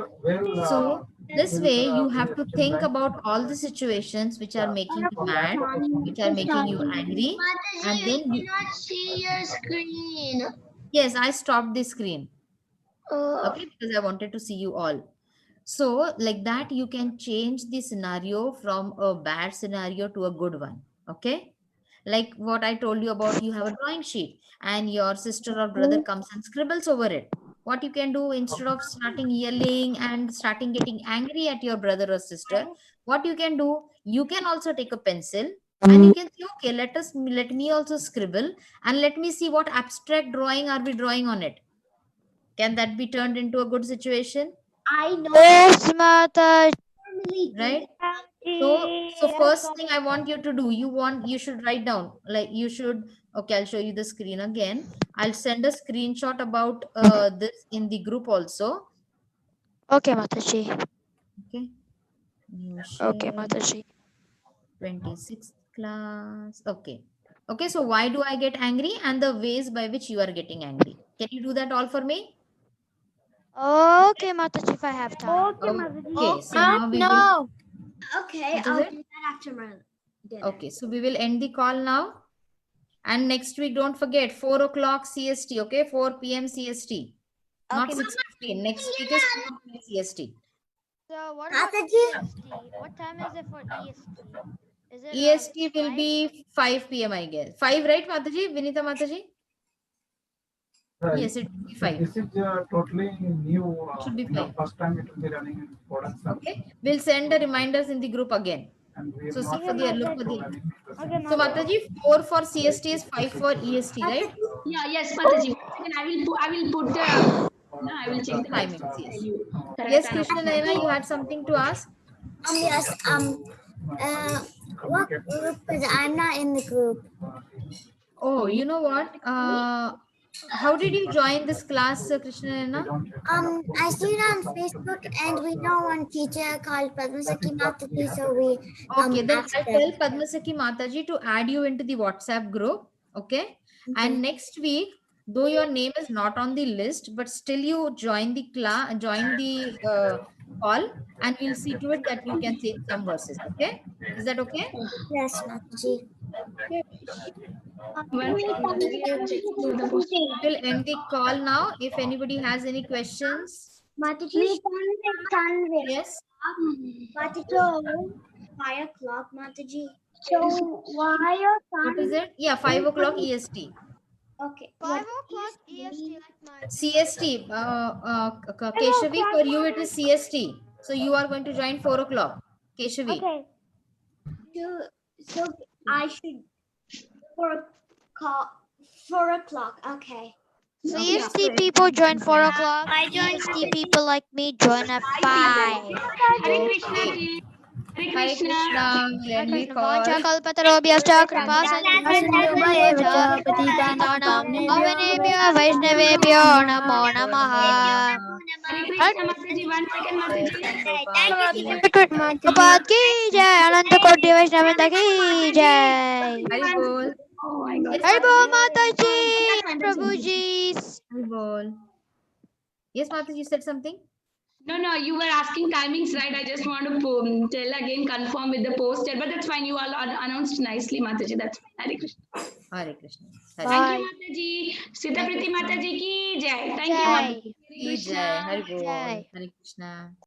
B: So this way you have to think about all the situations which are making you mad, which are making you angry, and
A: Mataji,
B: then
A: we cannot see your screen.
B: yes, I stopped the screen.
A: Uh,
B: Okay, because I wanted to see you all. So like that, you can change the scenario from a bad scenario to a good one. Okay. Like what I told you about, you have a drawing sheet and your sister or brother comes and scribbles over it. What you can do, instead of starting yelling and starting getting angry at your brother or sister, what you can do, you can also take a pencil and you can say, okay, let me also scribble and let me see what abstract drawing are we drawing on it. Can that be turned into a good situation?
H: I know.
G: Yes, Mataji.
B: Right? So first thing I want you to do, you should write down, like you should, okay, I'll show you the screen again. I'll send a screenshot about this in the group also.
G: Okay, Mataji.
B: Okay. New
G: Okay,
B: share,
G: Mataji.
B: 26th class. Okay. Okay, so why do I get angry and the ways by which you are getting angry? Can you do that all for me?
G: Okay, Mataji, if I have time.
B: Okay, so now we will.
I: No.
H: Okay,
B: What is
H: I'll
B: it?
H: do that after my dinner.
B: Okay, so we will end the call now. And next week, don't forget 4 o'clock CST, okay? 4 p.m. CST. Not
J: Okay,
B: 6:15. Next week is 4 p.m. CST.
G: So what about
H: Mataji?
G: EST? What time is it for EST? Is it
B: EST will
G: 5?
B: be 5 p.m. I guess. 5, right, Mataji? Vinita Mataji? Yes, it will be 5.
L: This is totally new.
B: Should be fine.
L: First time it will be running in production.
B: Okay. We'll send the reminders in the group again.
L: And we
B: So
L: have
B: see
L: not
B: for the look for the.
I: Okay,
B: So Mataji, 4 for CST is 5 for EST, right?
C: Yeah, yes, Mataji. Then I will put the. No, I will check the
B: Timings,
C: tell
B: yes.
C: you.
B: Yes, Krishna Naina, you had something to ask?
H: Yes, what group is I'm not in the group.
B: Oh, you know what? How did you join this class, Krishna Naina?
H: I see it on Facebook and we know one teacher called Padmasaki Mataji, so we
B: Okay, then
H: asked
B: I'll
H: her.
B: tell Padmasaki Mataji to add you into the WhatsApp group. Okay. And next week, though your name is not on the list, but still you join the class, join the call, and we'll see to it that you can say some verses. Okay. Is that okay?
H: Yes, Mataji.
C: One second, Mataji, I'm checking through the post.
B: We'll end the call now. If anybody has any questions.
H: Mataji,
B: Yes.
H: Mataji, 5 o'clock, Mataji.
J: So why your
B: What is it? Yeah, 5 o'clock EST.
J: Okay.
G: 5 o'clock EST like my
B: CST. Keshavi, for you it is CST. So you are going to join 4 o'clock. Keshavi.
J: Okay. So I should 4 o'clock. Okay.
G: CST people join 4 o'clock.
J: I joined
G: EST people like me join at 5.
C: Hare Krishna ji. Hare
B: Hare
C: Krishna.
B: Krishna. When we call.
G: Vancha kalpatarobhyascha kripa
I: पतितानां
G: Pavanebhyo Vaishnavebhyo Namo Namaha.
C: Hare Krishna Mataji. 1 second Mataji.
G: Prabhupada ki jai, Ananta Koti Vaishnavanta ki jai.
B: Hari bol.
C: Oh my God.
G: Haribol Mataji, Prabhuji.
B: Hari bol. Yes, Mataji, you said something?
C: No, you were asking timings, right? I just want to tell again, confirm with the poster, but that's fine. You all announced nicely, Mataji. That's fine. Hare Krishna.
B: Hare Krishna.
C: Thank you, Mataji. Sita Priti Mataji ki jai. Thank you, Mataji.
B: Ki jai. Hari bol. Hare Krishna.